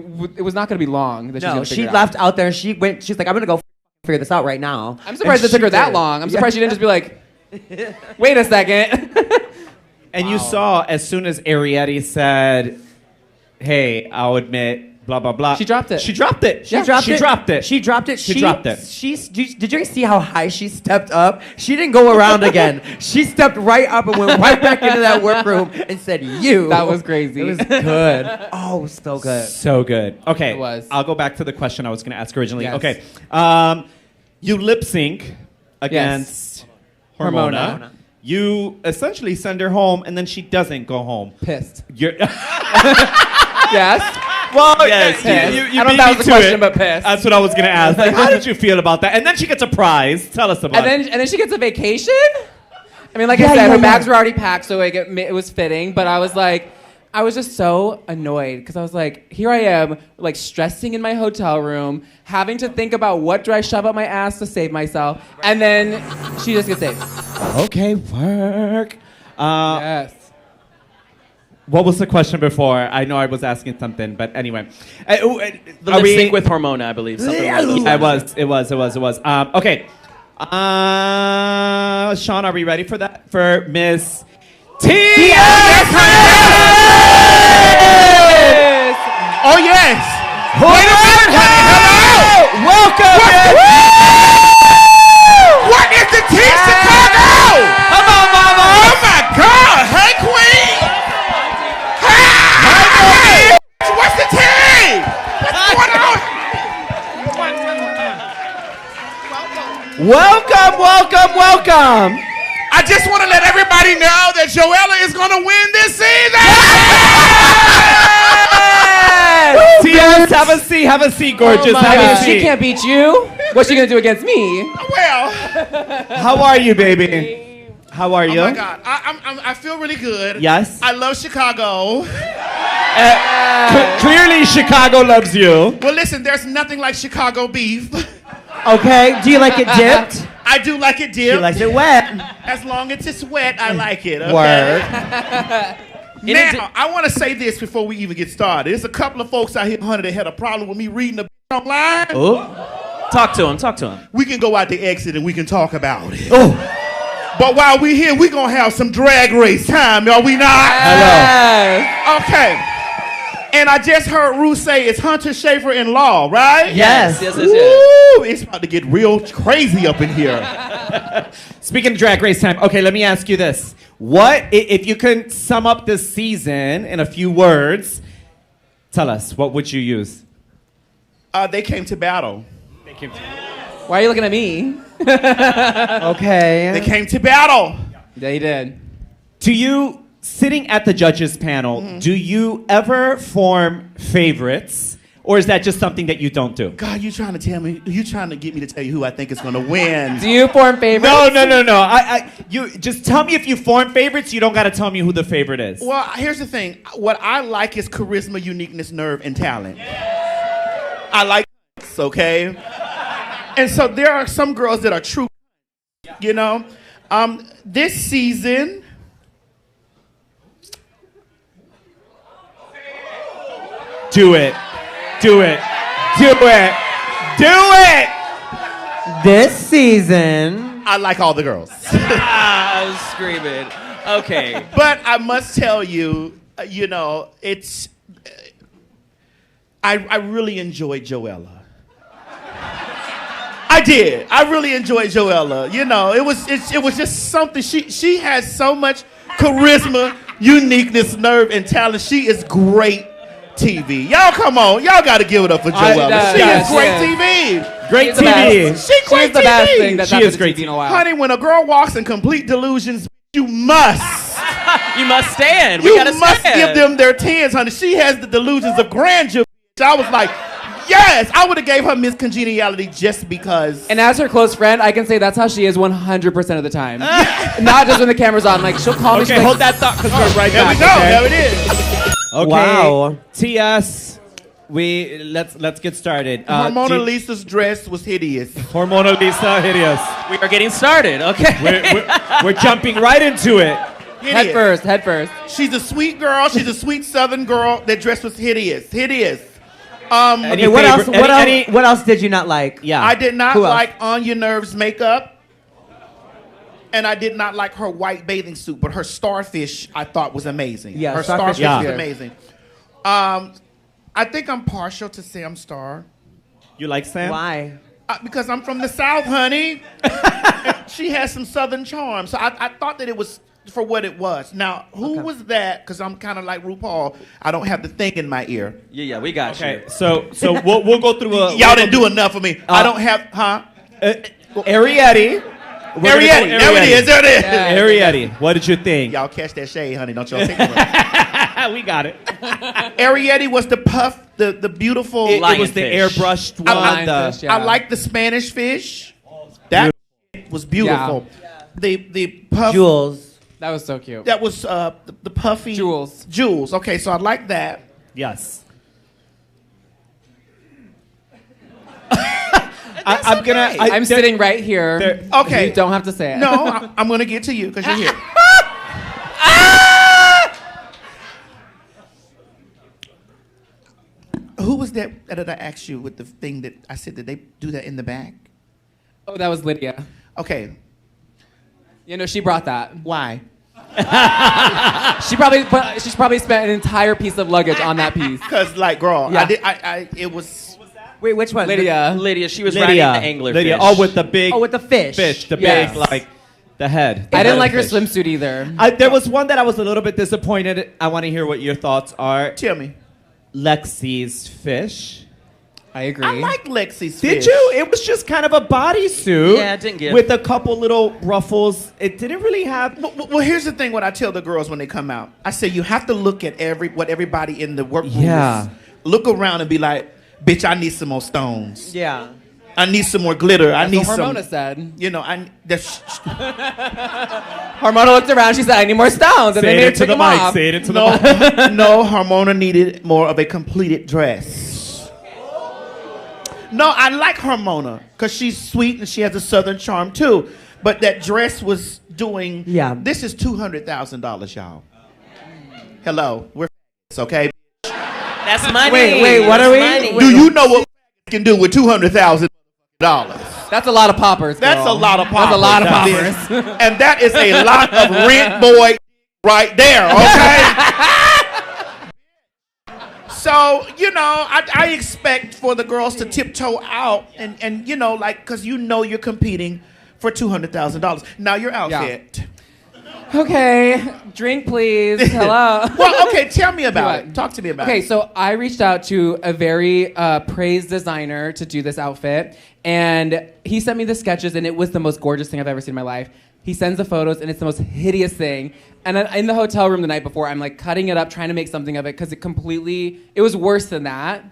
[SPEAKER 4] was not gonna be long that she was
[SPEAKER 2] No,
[SPEAKER 4] gonna
[SPEAKER 2] she
[SPEAKER 4] figure it
[SPEAKER 2] left out there. She's like, I'm gonna go figure this out right now.
[SPEAKER 4] I'm surprised it
[SPEAKER 2] And
[SPEAKER 4] took her
[SPEAKER 2] she
[SPEAKER 4] that
[SPEAKER 2] did.
[SPEAKER 4] long. I'm
[SPEAKER 2] Yeah.
[SPEAKER 4] surprised she didn't just be like, wait a second.
[SPEAKER 1] And you saw as soon as Arietti said, hey, I'll admit, blah, blah, blah.
[SPEAKER 4] She dropped it.
[SPEAKER 1] She dropped it.
[SPEAKER 2] She dropped it.
[SPEAKER 1] She dropped it.
[SPEAKER 2] She dropped it.
[SPEAKER 1] She dropped it.
[SPEAKER 2] Did you guys see how high she stepped up? She didn't go around again. She stepped right up and went right back into that workroom and said, "You."
[SPEAKER 4] That was crazy.
[SPEAKER 2] It was good. Oh, so good.
[SPEAKER 1] So good. Okay.
[SPEAKER 4] It was.
[SPEAKER 1] I'll go back to the question I was going to ask originally.
[SPEAKER 4] Yes.
[SPEAKER 1] Okay. You lip sync against Hormona.
[SPEAKER 4] Hormona.
[SPEAKER 1] You essentially send her home, and then she doesn't go home.
[SPEAKER 4] Pissed.
[SPEAKER 1] You're
[SPEAKER 4] Yes.
[SPEAKER 1] well,
[SPEAKER 3] Yes,
[SPEAKER 1] you
[SPEAKER 3] pissed.
[SPEAKER 4] I don't
[SPEAKER 1] beat
[SPEAKER 4] know if that
[SPEAKER 1] me
[SPEAKER 4] was the
[SPEAKER 1] to
[SPEAKER 4] question,
[SPEAKER 1] it.
[SPEAKER 4] but pissed.
[SPEAKER 1] That's what I was going to ask. Like, how did you feel about that? And then she gets a prize. Tell us about it.
[SPEAKER 4] And then she gets a vacation. I mean, like
[SPEAKER 2] Yeah,
[SPEAKER 4] I said,
[SPEAKER 2] yeah,
[SPEAKER 4] her
[SPEAKER 2] yeah.
[SPEAKER 4] bags were already packed, so like it was fitting. But I was just so annoyed because I was like, here I am, like stressing in my hotel room, having to think about what do I shove up my ass to save myself, and then she just gets saved.
[SPEAKER 1] Okay, work.
[SPEAKER 4] Yes.
[SPEAKER 1] What was the question before? I know I was asking something, but anyway.
[SPEAKER 3] The lip sync with Hormona, I believe. Something like that.
[SPEAKER 1] It was. Okay. Sean, are we ready for that? For Miss Tia!
[SPEAKER 5] Oh, yes.
[SPEAKER 1] Wait a minute! Hello! Welcome!
[SPEAKER 5] What is the T Chicago?
[SPEAKER 1] Come on, mama!
[SPEAKER 5] Oh, my God. Hey, Queen. Hey. What's the T? What's going on?
[SPEAKER 1] Welcome!
[SPEAKER 5] I just want to let everybody know that Joella is going to win this season.
[SPEAKER 1] Tia, have a seat, gorgeous.
[SPEAKER 4] I
[SPEAKER 1] Have
[SPEAKER 4] mean,
[SPEAKER 1] a
[SPEAKER 4] if she
[SPEAKER 1] seat.
[SPEAKER 4] can't beat you, what's she gonna do against me?
[SPEAKER 5] Well,
[SPEAKER 1] How are you, baby? How are you?
[SPEAKER 5] oh, my God. I feel really good.
[SPEAKER 1] Yes?
[SPEAKER 5] I love Chicago.
[SPEAKER 1] Clearly, Chicago loves you.
[SPEAKER 5] Well, listen, there's nothing like Chicago beef.
[SPEAKER 2] Okay. Do you like it dipped?
[SPEAKER 5] I do like it
[SPEAKER 2] She
[SPEAKER 5] dipped.
[SPEAKER 2] likes it wet.
[SPEAKER 5] As long as it's wet, I like it. Okay?
[SPEAKER 2] Word.
[SPEAKER 5] Now, I want to say this before we even get started. There's a couple of folks out here, honey, that had a problem with me reading the online.
[SPEAKER 3] Oh. Talk to him.
[SPEAKER 5] We can go out the exit and we can talk about it.
[SPEAKER 1] Oh,
[SPEAKER 5] But while we're here, we're going to have some drag race time, are we not?
[SPEAKER 4] Hello.
[SPEAKER 5] Okay. And I just heard Ru say it's Hunter Schafer in law, right?
[SPEAKER 2] Yes.
[SPEAKER 5] Woo! It's about to get real crazy up in here.
[SPEAKER 1] speaking of Drag Race time, okay, let me ask you this. If you can sum up this season in a few words, tell us, what would you use?
[SPEAKER 5] They came to battle.
[SPEAKER 4] Why are you looking at me?
[SPEAKER 2] Okay.
[SPEAKER 5] They came to battle.
[SPEAKER 4] They did.
[SPEAKER 1] Do you, sitting at the judges panel, do you ever form favorites? Or is that just something that you don't do?
[SPEAKER 5] God, you trying to get me to tell you who I think is going to win.
[SPEAKER 4] Do you form favorites?
[SPEAKER 1] No. You just tell me if you form favorites. You don't got to tell me who the favorite is.
[SPEAKER 5] Well, here's the thing. What I like is charisma, uniqueness, nerve, and talent. I like okay? And so there are some girls that are true, you know? This season,
[SPEAKER 1] Do it.
[SPEAKER 2] This season.
[SPEAKER 5] I like all the girls.
[SPEAKER 3] I was screaming. Okay.
[SPEAKER 5] But I must tell you, you know, it's... I really enjoyed Joella. I did. I really enjoyed Joella. You know, it was just something. She has so much charisma, uniqueness, nerve, and talent. She is great TV. Y'all come on. Y'all got to give it up for Joella. She is great TV.
[SPEAKER 1] Great
[SPEAKER 4] She's the best.
[SPEAKER 5] She great
[SPEAKER 4] She's the
[SPEAKER 5] TV.
[SPEAKER 4] best thing that's
[SPEAKER 1] She
[SPEAKER 4] happened
[SPEAKER 1] is
[SPEAKER 4] to
[SPEAKER 1] great
[SPEAKER 4] TV in a while.
[SPEAKER 5] Honey, when a girl walks in complete delusions, you must.
[SPEAKER 3] You must stand. We
[SPEAKER 5] You
[SPEAKER 3] gotta
[SPEAKER 5] must
[SPEAKER 3] stand.
[SPEAKER 5] give them their tens, honey. She has the delusions of grandeur. I was like, yes, I would have gave her Miss Congeniality just because.
[SPEAKER 4] And as her close friend, I can say that's how she is 100% of the time. Not just when the camera's on. Like, she'll call me.
[SPEAKER 1] Okay,
[SPEAKER 4] she's
[SPEAKER 1] hold
[SPEAKER 4] like,
[SPEAKER 1] that thought because we're right
[SPEAKER 5] there we
[SPEAKER 1] back.
[SPEAKER 5] go.
[SPEAKER 1] Okay?
[SPEAKER 5] There it is.
[SPEAKER 1] Okay.
[SPEAKER 2] Wow.
[SPEAKER 1] TS, let's get started.
[SPEAKER 5] Hormona Lisa's dress was hideous.
[SPEAKER 1] Hormona Lisa, hideous.
[SPEAKER 3] We are getting started. Okay.
[SPEAKER 1] We're jumping right into it.
[SPEAKER 5] Hideous.
[SPEAKER 4] Head first.
[SPEAKER 5] She's a sweet girl. She's a sweet Southern girl. That dress was hideous. Hideous.
[SPEAKER 2] Okay, what else? What else did you not like?
[SPEAKER 1] Yeah.
[SPEAKER 5] I did not
[SPEAKER 2] Who else?
[SPEAKER 5] like Anya Nerve's makeup. And I did not like her white bathing suit, but her starfish I thought was amazing.
[SPEAKER 2] Yeah,
[SPEAKER 5] her
[SPEAKER 2] starfish
[SPEAKER 5] starfish
[SPEAKER 1] was
[SPEAKER 5] was amazing. I think I'm partial to Sam Starr.
[SPEAKER 1] You like Sam?
[SPEAKER 2] Why?
[SPEAKER 5] Because I'm from the South, honey. She has some Southern charm. So I thought that it was for what it was. Now, who was that? Because I'm kind of like RuPaul. I don't have the thing in my ear.
[SPEAKER 3] Yeah, we got
[SPEAKER 1] Okay,
[SPEAKER 3] you.
[SPEAKER 1] so we'll go through a.
[SPEAKER 5] Y'all didn't do enough for me. I don't have,
[SPEAKER 1] Arietti.
[SPEAKER 5] Arietti. There it is. There it is.
[SPEAKER 4] Yeah.
[SPEAKER 1] Arietti, what did you think?
[SPEAKER 5] Y'all catch that shade, honey. Don't y'all take it.
[SPEAKER 1] We got it.
[SPEAKER 5] Arietti was the puff, the beautiful.
[SPEAKER 1] It was the
[SPEAKER 3] Lionfish.
[SPEAKER 1] airbrushed one.
[SPEAKER 4] Lionfish, yeah.
[SPEAKER 5] I like the Spanish fish. That was beautiful. The puff.
[SPEAKER 2] Jules.
[SPEAKER 4] That was so cute.
[SPEAKER 5] That was the puffy.
[SPEAKER 4] Jules.
[SPEAKER 5] Jules. Okay, so I like that.
[SPEAKER 1] Yes. I'm gonna.
[SPEAKER 4] I'm sitting right here.
[SPEAKER 1] there-
[SPEAKER 5] Okay.
[SPEAKER 4] You don't have to say it.
[SPEAKER 5] No, I'm going to get to you because you're here. Who was that that I asked you with the thing that I said that they do that in the back?
[SPEAKER 4] Oh, that was Lydia.
[SPEAKER 5] Okay,
[SPEAKER 4] You know, she brought that.
[SPEAKER 5] why?
[SPEAKER 4] She's probably spent an entire piece of luggage on that piece.
[SPEAKER 5] Because like, girl,
[SPEAKER 4] Yeah.
[SPEAKER 5] it was.
[SPEAKER 2] Wait, which one?
[SPEAKER 4] Lydia.
[SPEAKER 3] Lydia, she was
[SPEAKER 1] Lydia.
[SPEAKER 3] riding the anglerfish.
[SPEAKER 1] Lydia. Oh, with the big.
[SPEAKER 2] Oh, with the fish.
[SPEAKER 1] the
[SPEAKER 4] Yes.
[SPEAKER 1] big like the head.
[SPEAKER 4] I didn't like her
[SPEAKER 1] fish.
[SPEAKER 4] swimsuit either.
[SPEAKER 1] There was one that I was a little bit disappointed. I want to hear what your thoughts are.
[SPEAKER 5] Tell me.
[SPEAKER 1] Lexi's fish.
[SPEAKER 4] I agree.
[SPEAKER 5] I like Lexi's
[SPEAKER 1] Did
[SPEAKER 5] fish.
[SPEAKER 1] you? It was just kind of a bodysuit.
[SPEAKER 3] Yeah, it didn't give.
[SPEAKER 1] With a couple little ruffles. It didn't really have.
[SPEAKER 5] Well, here's the thing. What I tell the girls when they come out, I say you have to look at what everybody in the workroom
[SPEAKER 1] Yeah.
[SPEAKER 5] is. Look around and be like, bitch, I need some more stones.
[SPEAKER 2] Yeah.
[SPEAKER 5] I need some more glitter. I
[SPEAKER 4] That's
[SPEAKER 5] need
[SPEAKER 4] what
[SPEAKER 5] some.
[SPEAKER 4] Hormona said.
[SPEAKER 5] You know,
[SPEAKER 4] Hormona looked around. She said, "I need more stones," and
[SPEAKER 1] Say
[SPEAKER 4] they
[SPEAKER 1] it
[SPEAKER 4] made her
[SPEAKER 1] into
[SPEAKER 4] take
[SPEAKER 1] the
[SPEAKER 4] them
[SPEAKER 1] mic.
[SPEAKER 4] off.
[SPEAKER 1] Say it into the mic.
[SPEAKER 5] no, Hormona needed more of a completed dress. No, I like Hormona because she's sweet and she has a Southern charm too. But that dress was doing.
[SPEAKER 2] Yeah.
[SPEAKER 5] This is $200,000, y'all. Hello, we're okay.
[SPEAKER 3] That's money.
[SPEAKER 2] Wait, what
[SPEAKER 3] That's
[SPEAKER 2] are we-
[SPEAKER 3] money.
[SPEAKER 5] Do you know what can do with $200,000?
[SPEAKER 4] That's a lot of poppers. Girl.
[SPEAKER 5] That's a lot of poppers.
[SPEAKER 4] That's a lot of
[SPEAKER 5] That
[SPEAKER 4] poppers.
[SPEAKER 5] is. And that is a lot of rent boy right there, okay? So, you know, I expect for the girls to tiptoe out and you know, like, because you know you're competing for $200,000. Now, your outfit.
[SPEAKER 4] Okay, drink please. Hello.
[SPEAKER 5] Well, okay, tell me about
[SPEAKER 4] What?
[SPEAKER 5] it. Talk to me about
[SPEAKER 4] Okay,
[SPEAKER 5] it.
[SPEAKER 4] so I reached out to a very praised designer to do this outfit, and he sent me the sketches, and it was the most gorgeous thing I've ever seen in my life. He sends the photos, and it's the most hideous thing. And then in the hotel room the night before, I'm like cutting it up, trying to make something of it, because it was worse than that.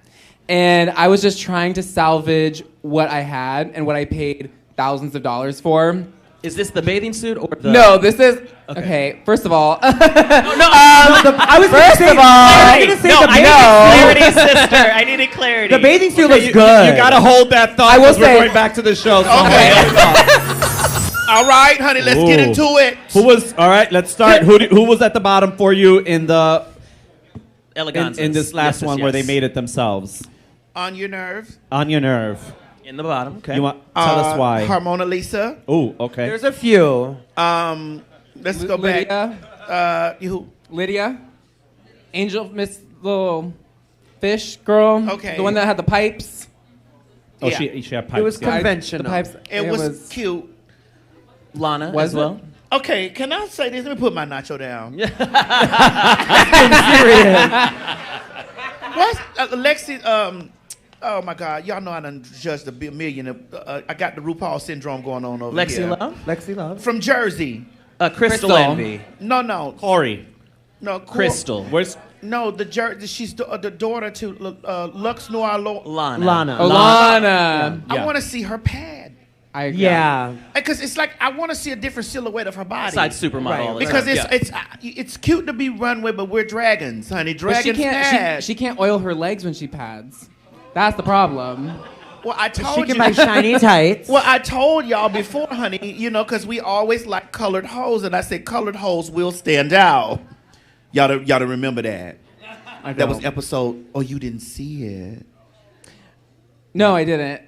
[SPEAKER 4] And I was just trying to salvage what I had and what I paid thousands of dollars for.
[SPEAKER 3] Is this the bathing suit or the?
[SPEAKER 4] No, this is okay. First of all,
[SPEAKER 3] No.
[SPEAKER 2] I was gonna
[SPEAKER 4] first
[SPEAKER 2] say,
[SPEAKER 4] of all,
[SPEAKER 2] I was gonna say
[SPEAKER 3] No,
[SPEAKER 2] the
[SPEAKER 3] I needed clarity, sister. I needed clarity.
[SPEAKER 2] The bathing suit looks
[SPEAKER 1] You
[SPEAKER 2] good.
[SPEAKER 1] gotta hold that thought.
[SPEAKER 4] I will
[SPEAKER 1] 'cause we're
[SPEAKER 4] say-
[SPEAKER 1] going back to the show. So
[SPEAKER 5] Okay. All right, honey, let's get
[SPEAKER 1] Ooh.
[SPEAKER 5] into it.
[SPEAKER 1] Who was all right? Let's start. Who was at the bottom for you in the
[SPEAKER 3] Elegances.
[SPEAKER 1] in this last
[SPEAKER 3] Yes,
[SPEAKER 1] one
[SPEAKER 3] yes,
[SPEAKER 1] where they
[SPEAKER 3] yes.
[SPEAKER 1] made it themselves?
[SPEAKER 5] On your nerve.
[SPEAKER 1] On your nerve.
[SPEAKER 3] In the bottom. Okay.
[SPEAKER 1] You want tell us why?
[SPEAKER 5] Hormona Lisa.
[SPEAKER 1] Oh, okay.
[SPEAKER 2] There's a few.
[SPEAKER 5] Let's go back.
[SPEAKER 4] Lydia,
[SPEAKER 5] You.
[SPEAKER 4] Lydia, Angel, Miss Little Fish Girl.
[SPEAKER 5] Okay.
[SPEAKER 4] The one that had the pipes.
[SPEAKER 1] Oh,
[SPEAKER 5] Yeah.
[SPEAKER 1] she had pipes.
[SPEAKER 2] It was
[SPEAKER 1] yeah.
[SPEAKER 2] conventional.
[SPEAKER 4] The pipes.
[SPEAKER 5] It was cute.
[SPEAKER 3] Lana
[SPEAKER 4] Was
[SPEAKER 3] as well.
[SPEAKER 5] Okay, can I say this? Let me put my nacho down. What's Lexi? Oh my God, y'all know I done judged a million. I got the RuPaul syndrome going on over
[SPEAKER 3] Lexi
[SPEAKER 5] here.
[SPEAKER 3] Love?
[SPEAKER 2] Lexi Love.
[SPEAKER 5] From Jersey.
[SPEAKER 3] Crystal Envy.
[SPEAKER 5] No.
[SPEAKER 1] Corey.
[SPEAKER 5] No.
[SPEAKER 3] Crystal.
[SPEAKER 1] Where's
[SPEAKER 5] No, she's the daughter to Lux Noir
[SPEAKER 3] Lana.
[SPEAKER 4] Oh, Lana.
[SPEAKER 5] I want to see her pad.
[SPEAKER 4] I agree.
[SPEAKER 2] Yeah.
[SPEAKER 5] Because it's like I want to see a different silhouette of her body.
[SPEAKER 3] Besides supermodel.
[SPEAKER 2] Right.
[SPEAKER 3] all the
[SPEAKER 5] Because
[SPEAKER 3] time.
[SPEAKER 5] it's cute to be runway, but we're dragons, honey.
[SPEAKER 4] But
[SPEAKER 5] Dragons pad.
[SPEAKER 4] she can't oil her legs when she pads. That's the problem.
[SPEAKER 5] Well, I told
[SPEAKER 2] She
[SPEAKER 5] you.
[SPEAKER 2] can buy shiny tights.
[SPEAKER 5] Well, I told y'all before, honey, because we always like colored hoes, and I said colored hoes will stand out. Y'all to remember that. That was episode. Oh, you didn't see it.
[SPEAKER 4] No, I didn't.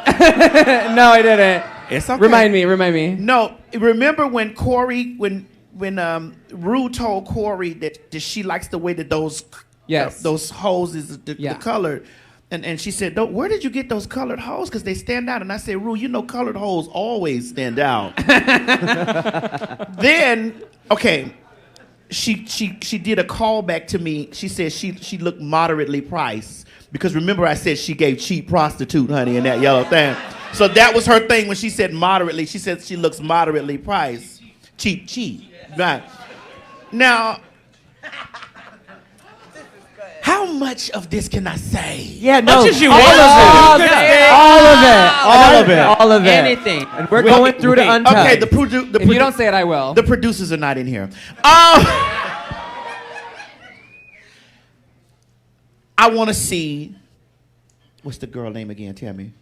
[SPEAKER 4] No, I didn't.
[SPEAKER 5] It's okay.
[SPEAKER 4] Remind me.
[SPEAKER 5] No, remember when Corey, when Rue told Corey that she likes the way that those hoes is the color. And she said, where did you get those colored hoes? Because they stand out. And I said, Rue, colored hoes always stand out. Then, okay, she did a callback to me. She said she looked moderately priced. Because remember I said she gave cheap prostitute, honey, in that yellow thing. So that was her thing when she said moderately. She said she looks moderately priced. Cheap. Right. Now, how much of this can I say?
[SPEAKER 2] Yeah, no.
[SPEAKER 3] Much as you
[SPEAKER 2] all
[SPEAKER 3] want.
[SPEAKER 2] All of it.
[SPEAKER 3] Anything.
[SPEAKER 2] And we're going through to untucked.
[SPEAKER 5] Okay,
[SPEAKER 4] If you don't say it, I will.
[SPEAKER 5] The producers are not in here. I want to see. What's the girl name again? Tell me.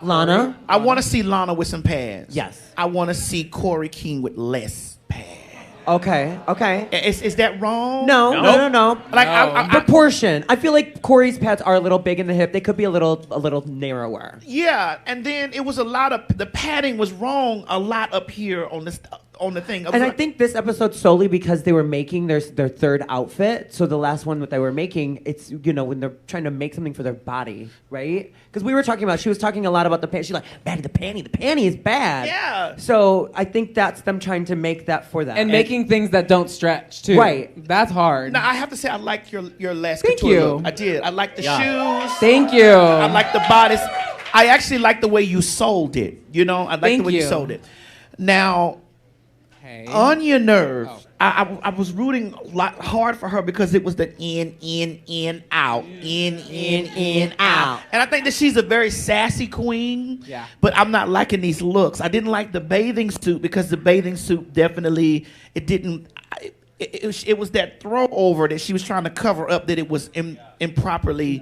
[SPEAKER 2] Lana.
[SPEAKER 5] I want to see Lana with some pads.
[SPEAKER 2] Yes.
[SPEAKER 5] I want to see Corey King with less pads.
[SPEAKER 2] Okay.
[SPEAKER 5] Is that wrong?
[SPEAKER 2] No.
[SPEAKER 5] Like
[SPEAKER 2] Proportion. I feel like Corey's pads are a little big in the hip. They could be a little narrower.
[SPEAKER 5] Yeah, and then it was a lot of the padding was wrong a lot up here on the thing.
[SPEAKER 2] And I think this episode solely because they were making their third outfit. So the last one that they were making, it's when they're trying to make something for their body, right? Because she was talking a lot about the panty. She's like, Batty, the panty is bad.
[SPEAKER 5] Yeah.
[SPEAKER 2] So I think that's them trying to make that for them.
[SPEAKER 4] And making things that don't stretch too.
[SPEAKER 2] Right.
[SPEAKER 4] That's hard.
[SPEAKER 5] Now I have to say I like your last
[SPEAKER 4] Thank
[SPEAKER 5] couture
[SPEAKER 4] you.
[SPEAKER 5] look. I did. I like the shoes.
[SPEAKER 4] Thank you.
[SPEAKER 5] I like the bodice. I actually like the way you sold it. I like
[SPEAKER 4] Thank
[SPEAKER 5] the way you
[SPEAKER 4] you.
[SPEAKER 5] sold it. Now,
[SPEAKER 4] Hey.
[SPEAKER 5] on your nerves, I was rooting a lot hard for her because it was the in, out. In, out. And I think that she's a very sassy queen.
[SPEAKER 4] Yeah.
[SPEAKER 5] But I'm not liking these looks. I didn't like the bathing suit because the bathing suit definitely, it was that throw over that she was trying to cover up that it was improperly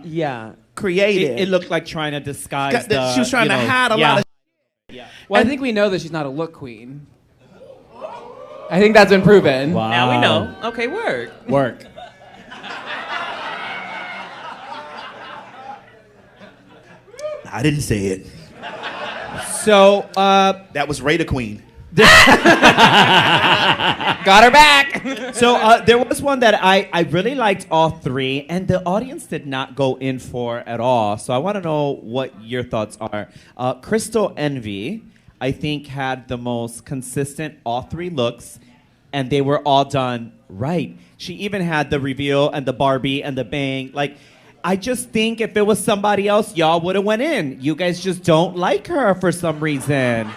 [SPEAKER 5] created.
[SPEAKER 1] It looked like trying to disguise
[SPEAKER 5] she was trying to hide a lot of
[SPEAKER 4] Well, I think we know that she's not a look queen. I think that's been proven.
[SPEAKER 1] Wow.
[SPEAKER 3] Now we know. Okay, work.
[SPEAKER 5] I didn't say it.
[SPEAKER 1] So,
[SPEAKER 5] That was Raider Queen.
[SPEAKER 4] Got her back.
[SPEAKER 1] So there was one that I really liked all three, and the audience did not go in for at all. So I want to know what your thoughts are. Crystal Envy, I think, had the most consistent all three looks, and they were all done right. She even had the reveal and the Barbie and the bang. Like, I just think if it was somebody else, y'all would have went in. You guys just don't like her for some reason.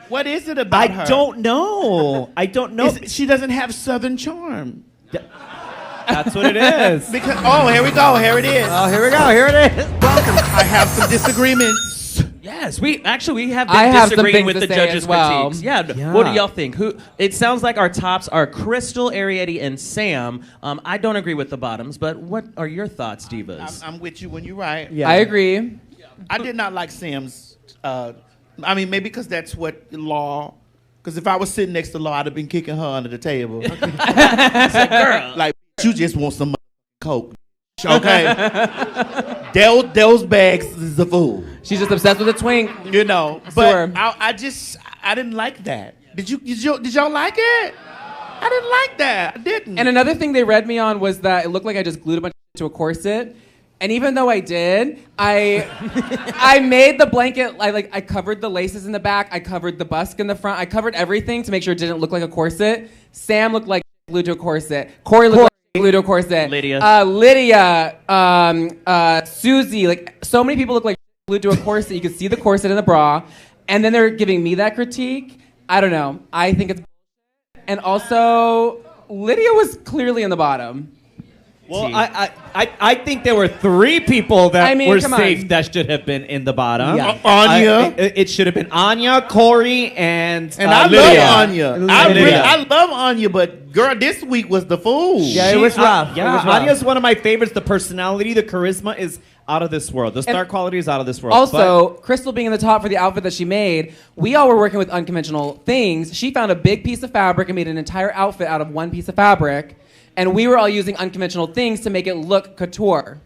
[SPEAKER 5] What is it about her?
[SPEAKER 1] I don't know.
[SPEAKER 5] She doesn't have Southern charm.
[SPEAKER 1] That's what it is.
[SPEAKER 5] Because here we go. Here it is.
[SPEAKER 2] Oh, here we go. Here it is.
[SPEAKER 5] Welcome. I have some disagreements.
[SPEAKER 3] Yes, we have
[SPEAKER 4] I
[SPEAKER 3] been
[SPEAKER 4] have some
[SPEAKER 3] disagreeing
[SPEAKER 4] things
[SPEAKER 3] with
[SPEAKER 4] to
[SPEAKER 3] the
[SPEAKER 4] say
[SPEAKER 3] judges'
[SPEAKER 4] as well.
[SPEAKER 3] critiques. Yeah. What do y'all think? It sounds like our tops are Crystal, Ariete, and Sam. I don't agree with the bottoms, but what are your thoughts, divas?
[SPEAKER 5] I'm with you when you're right.
[SPEAKER 2] Yeah.
[SPEAKER 4] I agree.
[SPEAKER 5] I did not like Sam's. Maybe because that's what law. Because if I was sitting next to Law, I'd have been kicking her under the table.
[SPEAKER 3] Girl.
[SPEAKER 5] Like, you just want some coke. Okay? those bags is a fool.
[SPEAKER 4] She's just obsessed with a twink.
[SPEAKER 5] But
[SPEAKER 4] Sure.
[SPEAKER 5] I didn't like that. Did y'all like it? I didn't like that. I didn't.
[SPEAKER 4] And another thing they read me on was that it looked like I just glued a bunch to a corset. And even though I did, I made the blanket. I covered the laces in the back. I covered the busk in the front. I covered everything to make sure it didn't look like a corset. Sam looked like glued to a corset. Corey looked like glued to a corset.
[SPEAKER 3] Lydia,
[SPEAKER 4] Susie. Like so many people look like glued to a corset. You could see the corset in the bra, and then they're giving me that critique. I don't know. I think it's. And also, Lydia was clearly in the bottom.
[SPEAKER 1] Well, I think there were 3 people that were safe
[SPEAKER 4] on.
[SPEAKER 1] that should have been in the bottom.
[SPEAKER 2] Yeah.
[SPEAKER 5] Anya.
[SPEAKER 1] It should have been Anya, Corey, and
[SPEAKER 5] I
[SPEAKER 1] Lydia.
[SPEAKER 5] love Anya.
[SPEAKER 1] Lydia.
[SPEAKER 5] I love Anya, but girl, this week was the fool.
[SPEAKER 2] Yeah, it was rough.
[SPEAKER 1] Yeah,
[SPEAKER 2] It was rough.
[SPEAKER 1] Anya's one of my favorites. The personality, the charisma is out of this world. The star quality is out of this world.
[SPEAKER 4] Also, Crystal being in the top for the outfit that she made, we all were working with unconventional things. She found a big piece of fabric and made an entire outfit out of one piece of fabric. And we were all using unconventional things to make it look couture.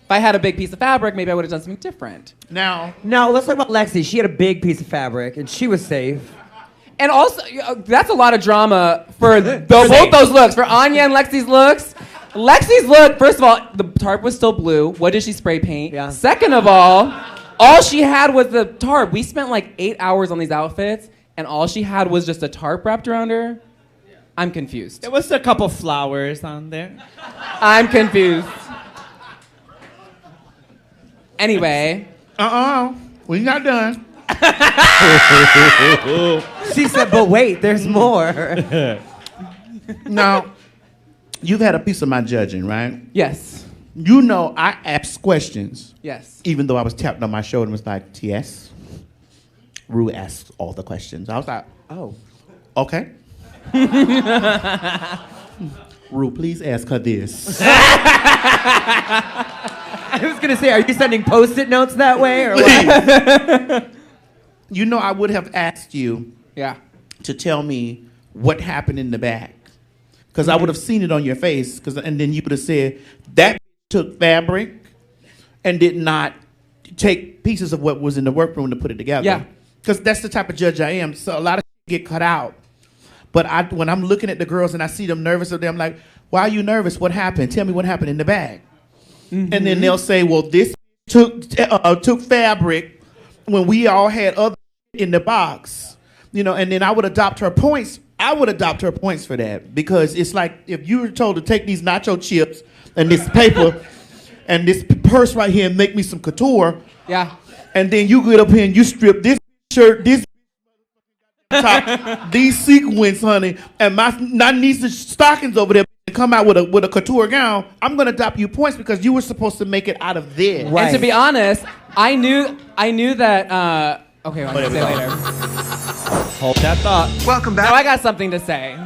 [SPEAKER 4] If I had a big piece of fabric, maybe I would have done something different.
[SPEAKER 5] Now,
[SPEAKER 2] let's talk about Lexi. She had a big piece of fabric, and she was safe.
[SPEAKER 4] And also, that's a lot of drama for both those looks. For Anya and Lexi's looks. Lexi's look, first of all, the tarp was still blue. What did she spray paint?
[SPEAKER 2] Yeah.
[SPEAKER 4] Second of all she had was the tarp. We spent like 8 hours on these outfits, and all she had was just a tarp wrapped around her. I'm confused.
[SPEAKER 1] there was a couple flowers on there.
[SPEAKER 4] I'm confused. Anyway.
[SPEAKER 5] we're not done.
[SPEAKER 2] She said, but wait, there's more.
[SPEAKER 5] Now, you've had a piece of my judging, right?
[SPEAKER 4] Yes.
[SPEAKER 5] You know I asked questions,
[SPEAKER 4] Yes.
[SPEAKER 5] even though I was tapped on my shoulder and was like, yes. Ru asked all the questions. I was like, oh, okay. Ru, please ask her this.
[SPEAKER 2] I was going to say, are you sending Post-it notes that way? Or what?
[SPEAKER 5] You know I would have asked you
[SPEAKER 4] Yeah.
[SPEAKER 5] to tell me what happened in the back. Because I would have seen it on your face. And then you would have said, that took fabric and did not take pieces of what was in the workroom to put it together.
[SPEAKER 4] Yeah.
[SPEAKER 5] Because that's the type of judge I am. So a lot of get cut out. But when I'm looking at the girls and I see them nervous, I'm like, why are you nervous? What happened? Tell me what happened in the bag. Mm-hmm. And then they'll say, well, this took fabric when we all had other in the box. You know, and then I would adopt her points. I would adopt her points for that. Because it's like if you were told to take these nacho chips and this paper and this purse right here and make me some couture.
[SPEAKER 4] Yeah.
[SPEAKER 5] And then you get up here and you strip this shirt, this top, these sequins, honey, and my niece's stockings over there and come out with a couture gown. I'm gonna adopt you points because you were supposed to make it out of this.
[SPEAKER 2] Right.
[SPEAKER 4] And to be honest, I knew that. Okay, I'll say later.
[SPEAKER 1] Hold that thought.
[SPEAKER 6] Welcome back.
[SPEAKER 4] Now I got something to say.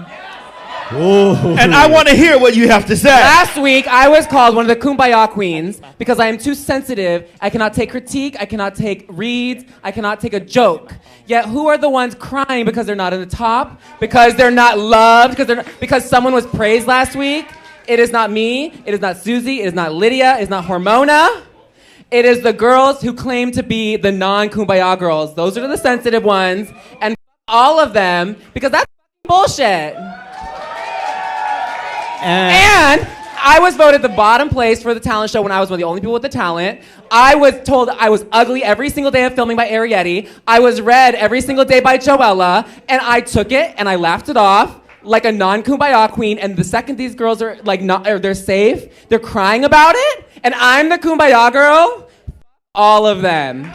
[SPEAKER 5] And I want to hear what you have to say.
[SPEAKER 4] Last week, I was called one of the Kumbaya queens because I am too sensitive. I cannot take critique. I cannot take reads. I cannot take a joke. Yet, who are the ones crying because they're not in the top? Because they're not loved? Because someone was praised last week? It is not me. It is not Susie. It is not Lydia. It is not Hormona. It is the girls who claim to be the non-Kumbaya girls. Those are the sensitive ones. And all of them, because that's bullshit. And I was voted the bottom place for the talent show when I was one of the only people with the talent. I was told I was ugly every single day of filming by Arietti. I was read every single day by Joella. And I took it and I laughed it off like a non-Kumbaya queen. And the second these girls are they're safe, they're crying about it. And I'm the Kumbaya girl. All of them.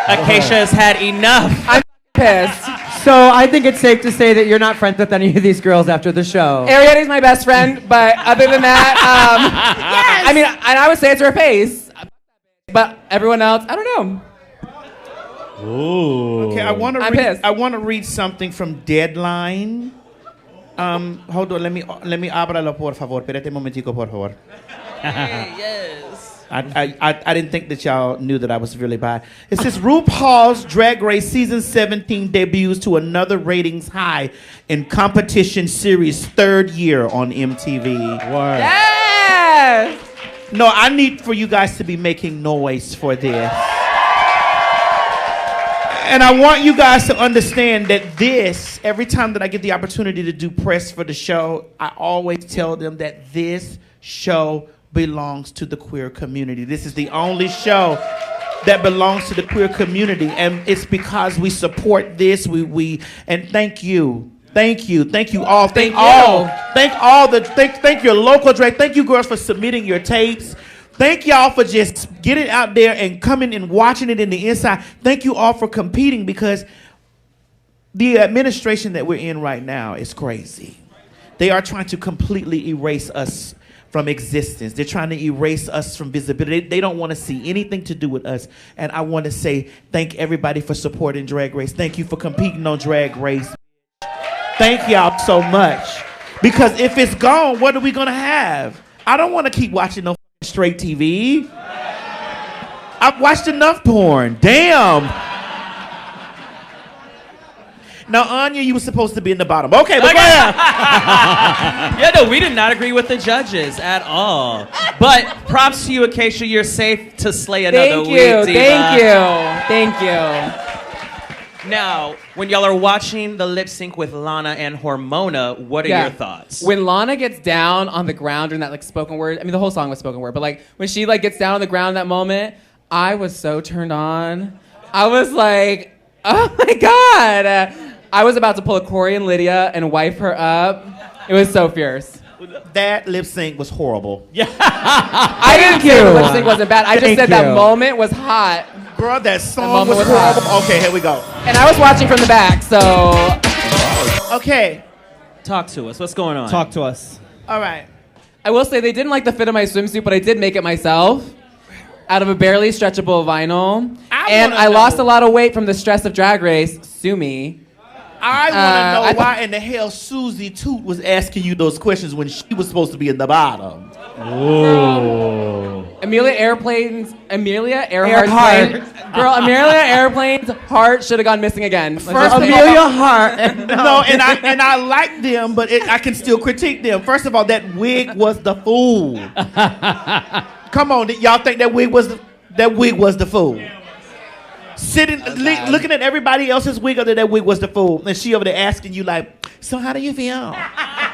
[SPEAKER 3] Acacia has had enough.
[SPEAKER 4] I'm pissed.
[SPEAKER 2] So I think it's safe to say that you're not friends with any of these girls after the show.
[SPEAKER 4] Arietti's my best friend, but other than that, yes! I mean, and I would say it's her face, but everyone else, I don't know.
[SPEAKER 1] Ooh.
[SPEAKER 5] Okay, I want
[SPEAKER 4] pissed.
[SPEAKER 5] to read something from Deadline. Hold on, let me ábralo por favor. Espérate un momentico, por favor.
[SPEAKER 3] Yes.
[SPEAKER 5] I didn't think that y'all knew that I was really bad. It says RuPaul's Drag Race Season 17 debuts to another ratings high in competition series' third year on MTV.
[SPEAKER 1] Word.
[SPEAKER 4] Yes!
[SPEAKER 5] No, I need for you guys to be making noise for this. And I want you guys to understand that this, every time that I get the opportunity to do press for the show, I always tell them that this show belongs to the queer community. This is the only show that belongs to the queer community, and it's because we support this. We and thank you. Thank you all. Thank your local drag. Thank you girls for submitting your tapes. Thank y'all for just getting out there and coming and watching it in the inside. Thank you all for competing, because the administration that we're in right now is crazy. They are trying to completely erase us from existence. They're trying to erase us from visibility. They don't want to see anything to do with us. And I want to say thank everybody for supporting Drag Race. Thank you for competing on Drag Race. Thank y'all so much. Because if it's gone, what are we going to have? I don't want to keep watching no straight TV. I've watched enough porn. Damn. Now, Anya, you were supposed to be in the bottom. Okay, but
[SPEAKER 3] yeah, no, we did not agree with the judges at all. But props to you, Acacia. You're safe to slay another week, Diva.
[SPEAKER 4] Thank you.
[SPEAKER 3] Now, when y'all are watching the lip sync with Lana and Hormona, what are your thoughts?
[SPEAKER 4] When Lana gets down on the ground during that like spoken word, I mean the whole song was spoken word, but like when she like gets down on the ground in that moment, I was so turned on. I was like, oh my God. I was about to pull a Corey and Lydia and wipe her up. It was so fierce.
[SPEAKER 5] That lip sync was horrible.
[SPEAKER 3] Yeah.
[SPEAKER 4] I didn't say the lip sync wasn't bad. I just said that moment was hot.
[SPEAKER 5] Bro, that song was horrible. Okay, here we go.
[SPEAKER 4] And I was watching from the back, so.
[SPEAKER 5] Okay.
[SPEAKER 3] Talk to us. What's going on?
[SPEAKER 1] Talk to us.
[SPEAKER 5] All right.
[SPEAKER 4] I will say they didn't like the fit of my swimsuit, but I did make it myself out of a barely stretchable vinyl. I lost a lot of weight from the stress of Drag Race. Sue me.
[SPEAKER 5] I want to know why in the hell Susie Toot was asking you those questions when she was supposed to be in the bottom.
[SPEAKER 1] Oh.
[SPEAKER 4] Amelia Earhart's heart should have gone missing again.
[SPEAKER 5] First Amelia Hart. No, and I like them, but I can still critique them. First of all, that wig was the fool. Come on, y'all think that wig was the fool? Sitting, looking at everybody else's wig other than that wig was the fool. And she over there asking you like, so how do you feel?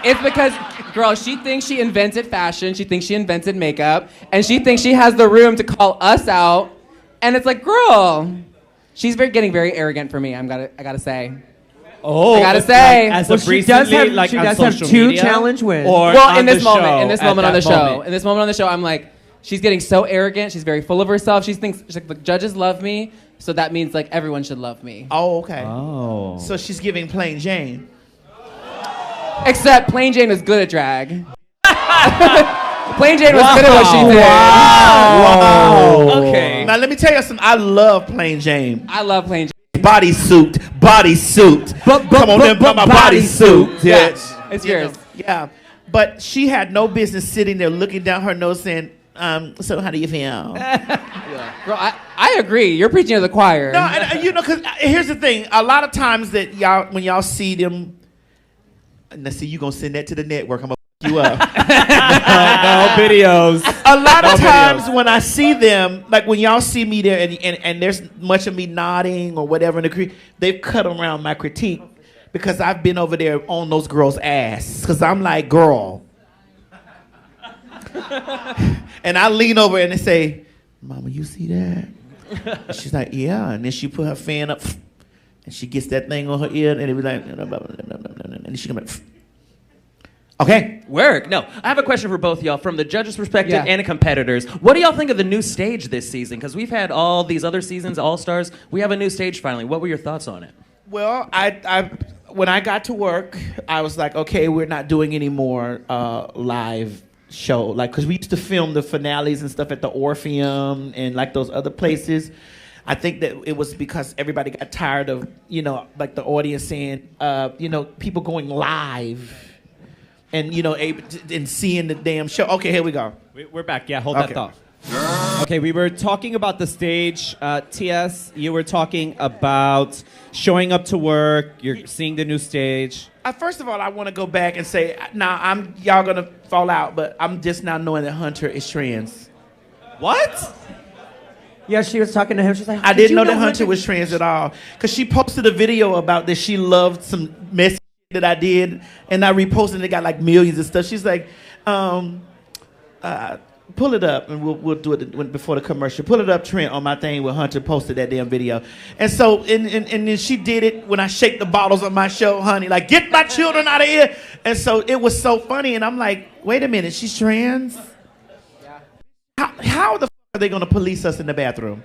[SPEAKER 4] It's because, girl, she thinks she invented fashion. She thinks she invented makeup. And she thinks she has the room to call us out. And it's like, girl, she's getting very arrogant for me, I gotta say.
[SPEAKER 1] Oh,
[SPEAKER 4] I gotta say.
[SPEAKER 1] Like, as
[SPEAKER 2] well,
[SPEAKER 1] of recently,
[SPEAKER 2] she does have 2 challenge wins.
[SPEAKER 1] Or
[SPEAKER 4] well, in this moment on the show, I'm like, she's getting so arrogant. She's very full of herself. She's like, the judges love me. So that means like everyone should love me.
[SPEAKER 5] Oh, okay.
[SPEAKER 1] Oh.
[SPEAKER 5] So she's giving Plain Jane.
[SPEAKER 4] Except Plain Jane was good at drag. Plain Jane was good at what she did.
[SPEAKER 5] Wow.
[SPEAKER 3] Okay.
[SPEAKER 5] Now let me tell you something. I love Plain Jane.
[SPEAKER 4] I love Plain Jane.
[SPEAKER 5] Bodysuit. Come on, then put my bodysuit.
[SPEAKER 4] Yes. It's yours.
[SPEAKER 5] Yeah. But she had no business sitting there looking down her nose saying, so how do you feel?
[SPEAKER 4] Girl, I agree. You're preaching to the choir.
[SPEAKER 5] No, and, because here's the thing. A lot of times that when y'all see them, let's see, you gonna send that to the network. I'm gonna f you up.
[SPEAKER 1] No videos.
[SPEAKER 5] A lot of times when I see them, like when y'all see me there and there's much of me nodding or whatever, they've cut around my critique because I've been over there on those girls' ass. Because I'm like, girl. And I lean over and they say, Mama, you see that? And she's like, yeah. And then she put her fan up and she gets that thing on her ear and it be like, and she come like, okay.
[SPEAKER 3] Work. No, I have a question for both of y'all from the judges' perspective and the competitors. What do y'all think of the new stage this season? Because we've had all these other seasons, All Stars. We have a new stage finally. What were your thoughts on it?
[SPEAKER 5] Well, I when I got to work, I was like, okay, we're not doing any more live show, like, because we used to film the finales and stuff at the Orpheum and like those other places. I think that it was because everybody got tired of, like the audience saying, people going live and, and seeing the damn show. Okay, here we go.
[SPEAKER 1] We're back. Yeah, hold that thought. Okay, we were talking about the stage. T.S., you were talking about showing up to work. You're seeing the new stage.
[SPEAKER 5] First of all, I want to go back and say, y'all going to fall out, but I'm just now knowing that Hunter is trans.
[SPEAKER 1] What?
[SPEAKER 2] Yeah, she was talking to him. She's like,
[SPEAKER 5] I didn't know that Hunter was trans at all. Because she posted a video about that she loved some messy that I did, and I reposted it. It got like millions of stuff. She's like, Pull it up, and we'll do it before the commercial. Pull it up, Trent, on my thing where Hunter posted that damn video. And so, and then she did it when I shake the bottles on my show, honey, like, get my children out of here. And so it was so funny, and I'm like, wait a minute, she's trans? Yeah. How the f*** are they going to police us in the bathroom?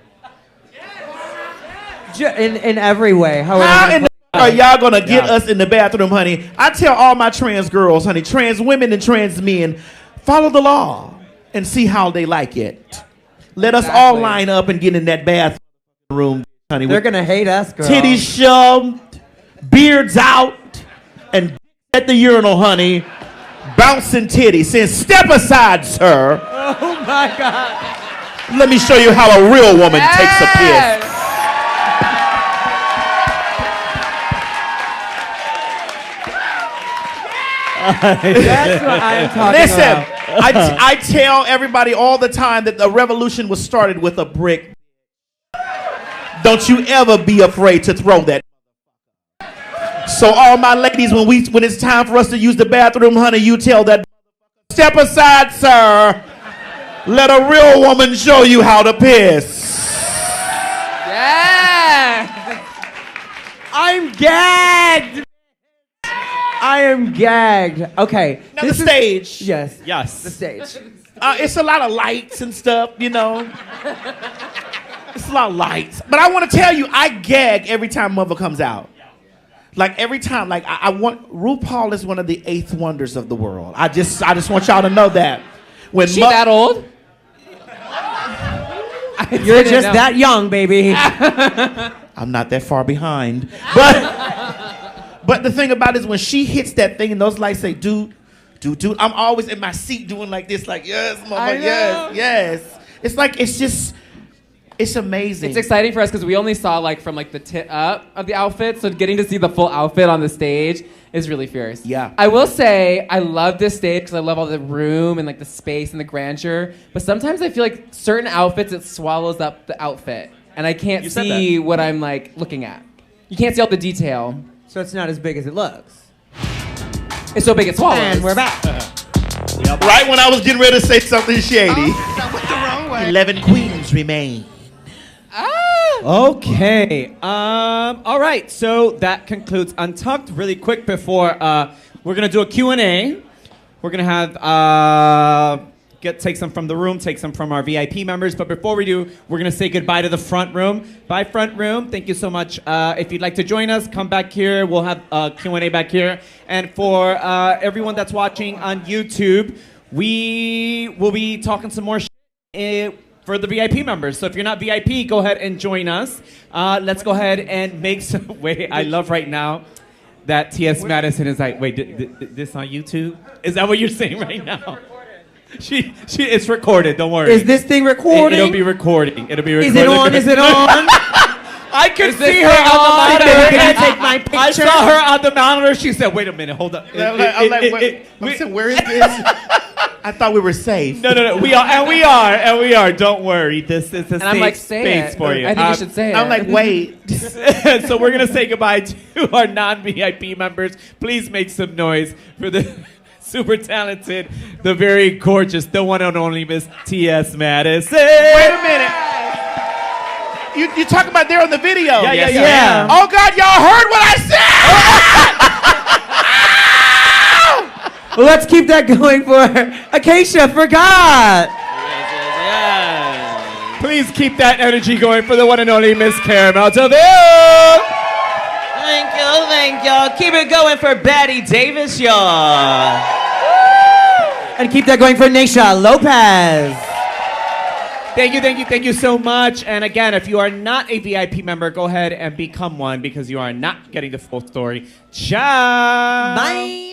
[SPEAKER 2] In every way.
[SPEAKER 5] How in the f*** are y'all going to get us in the bathroom, honey? I tell all my trans girls, honey, trans women and trans men, follow the law. And see how they like it. Let us all line up and get in that bathroom, honey.
[SPEAKER 2] They're gonna hate us, girl.
[SPEAKER 5] Titties shoved, beards out, and at the urinal, honey, bouncing titties, saying, "Step aside, sir."
[SPEAKER 2] Oh my God!
[SPEAKER 5] Let me show you how a real woman takes a piss.
[SPEAKER 2] That's what I'm talking about.
[SPEAKER 5] I tell everybody all the time that the revolution was started with a brick. Don't you ever be afraid to throw that. So all my ladies, when it's time for us to use the bathroom, honey, you tell that, "Step aside, sir. Let a real woman show you how to piss."
[SPEAKER 2] Yeah! I'm gagged! I am gagged. Okay.
[SPEAKER 5] Now the stage.
[SPEAKER 2] Yes.
[SPEAKER 1] Yes.
[SPEAKER 2] The stage.
[SPEAKER 5] It's a lot of lights and stuff, you know. It's a lot of lights. But I want to tell you, I gag every time Mother comes out. Like every time, like I want, RuPaul is one of the 8th wonders of the world. I just want y'all to know that. When
[SPEAKER 4] She that old?
[SPEAKER 2] You're just that young, baby.
[SPEAKER 5] I'm not that far behind. But the thing about it is when she hits that thing and those lights say, "Dude, I'm always in my seat doing like this, like, yes, mama, yes. It's like, it's amazing.
[SPEAKER 4] It's exciting for us because we only saw like from like the tit up of the outfit, so getting to see the full outfit on the stage is really fierce.
[SPEAKER 5] Yeah.
[SPEAKER 4] I will say I love this stage because I love all the room and like the space and the grandeur, but sometimes I feel like certain outfits, it swallows up the outfit and I can't see what I'm like looking at. You can't see all the detail.
[SPEAKER 2] So it's not as big as it looks.
[SPEAKER 4] It's so big it swallows.
[SPEAKER 2] And we're back.
[SPEAKER 5] Right when I was getting ready to say something shady. That went the wrong way. 11 queens remain.
[SPEAKER 1] Okay. All right. So that concludes Untucked. Really quick before we're gonna do a Q&A. We're gonna have take some from the room, take some from our VIP members. But before we do, we're gonna say goodbye to the front room. Bye, front room. Thank you so much. If you'd like to join us, come back here. We'll have Q&A back here. And for everyone that's watching on YouTube, we will be talking some more for the VIP members. So if you're not VIP, go ahead and join us. Let's go ahead and make some. Wait, I love right now that T.S. Madison is like, wait, this on YouTube? Is that what you're saying right now? It's recorded. Don't worry.
[SPEAKER 2] Is this thing recording?
[SPEAKER 1] It'll be recording. It'll be recording.
[SPEAKER 2] Is it on? Is it on?
[SPEAKER 1] I could see her on the monitor.
[SPEAKER 2] Can you take my picture?
[SPEAKER 1] I saw her on the monitor. She said, "Wait a minute, hold up."
[SPEAKER 5] I'm like, where is this? I thought we were safe.
[SPEAKER 1] No. We are. Don't worry. This is a safe space for you.
[SPEAKER 4] I think you should say it.
[SPEAKER 5] I'm like, wait.
[SPEAKER 1] So we're gonna say goodbye to our non-VIP members. Please make some noise for the super talented, the very gorgeous, the one and only Miss T.S. Madison.
[SPEAKER 5] Wait a minute. You talking about there on the video?
[SPEAKER 1] Yeah.
[SPEAKER 5] Oh God, y'all heard what I said?
[SPEAKER 2] Well, let's keep that going for Acacia. Forgot.
[SPEAKER 1] Yes. Please keep that energy going for the one and only Miss Caramel Deville.
[SPEAKER 3] Thank y'all. Keep it going for Batty Davis, y'all.
[SPEAKER 2] And keep that going for Naysha Lopez.
[SPEAKER 1] Thank you so much. And again, if you are not a VIP member, go ahead and become one because you are not getting the full story. Ciao.
[SPEAKER 2] Bye.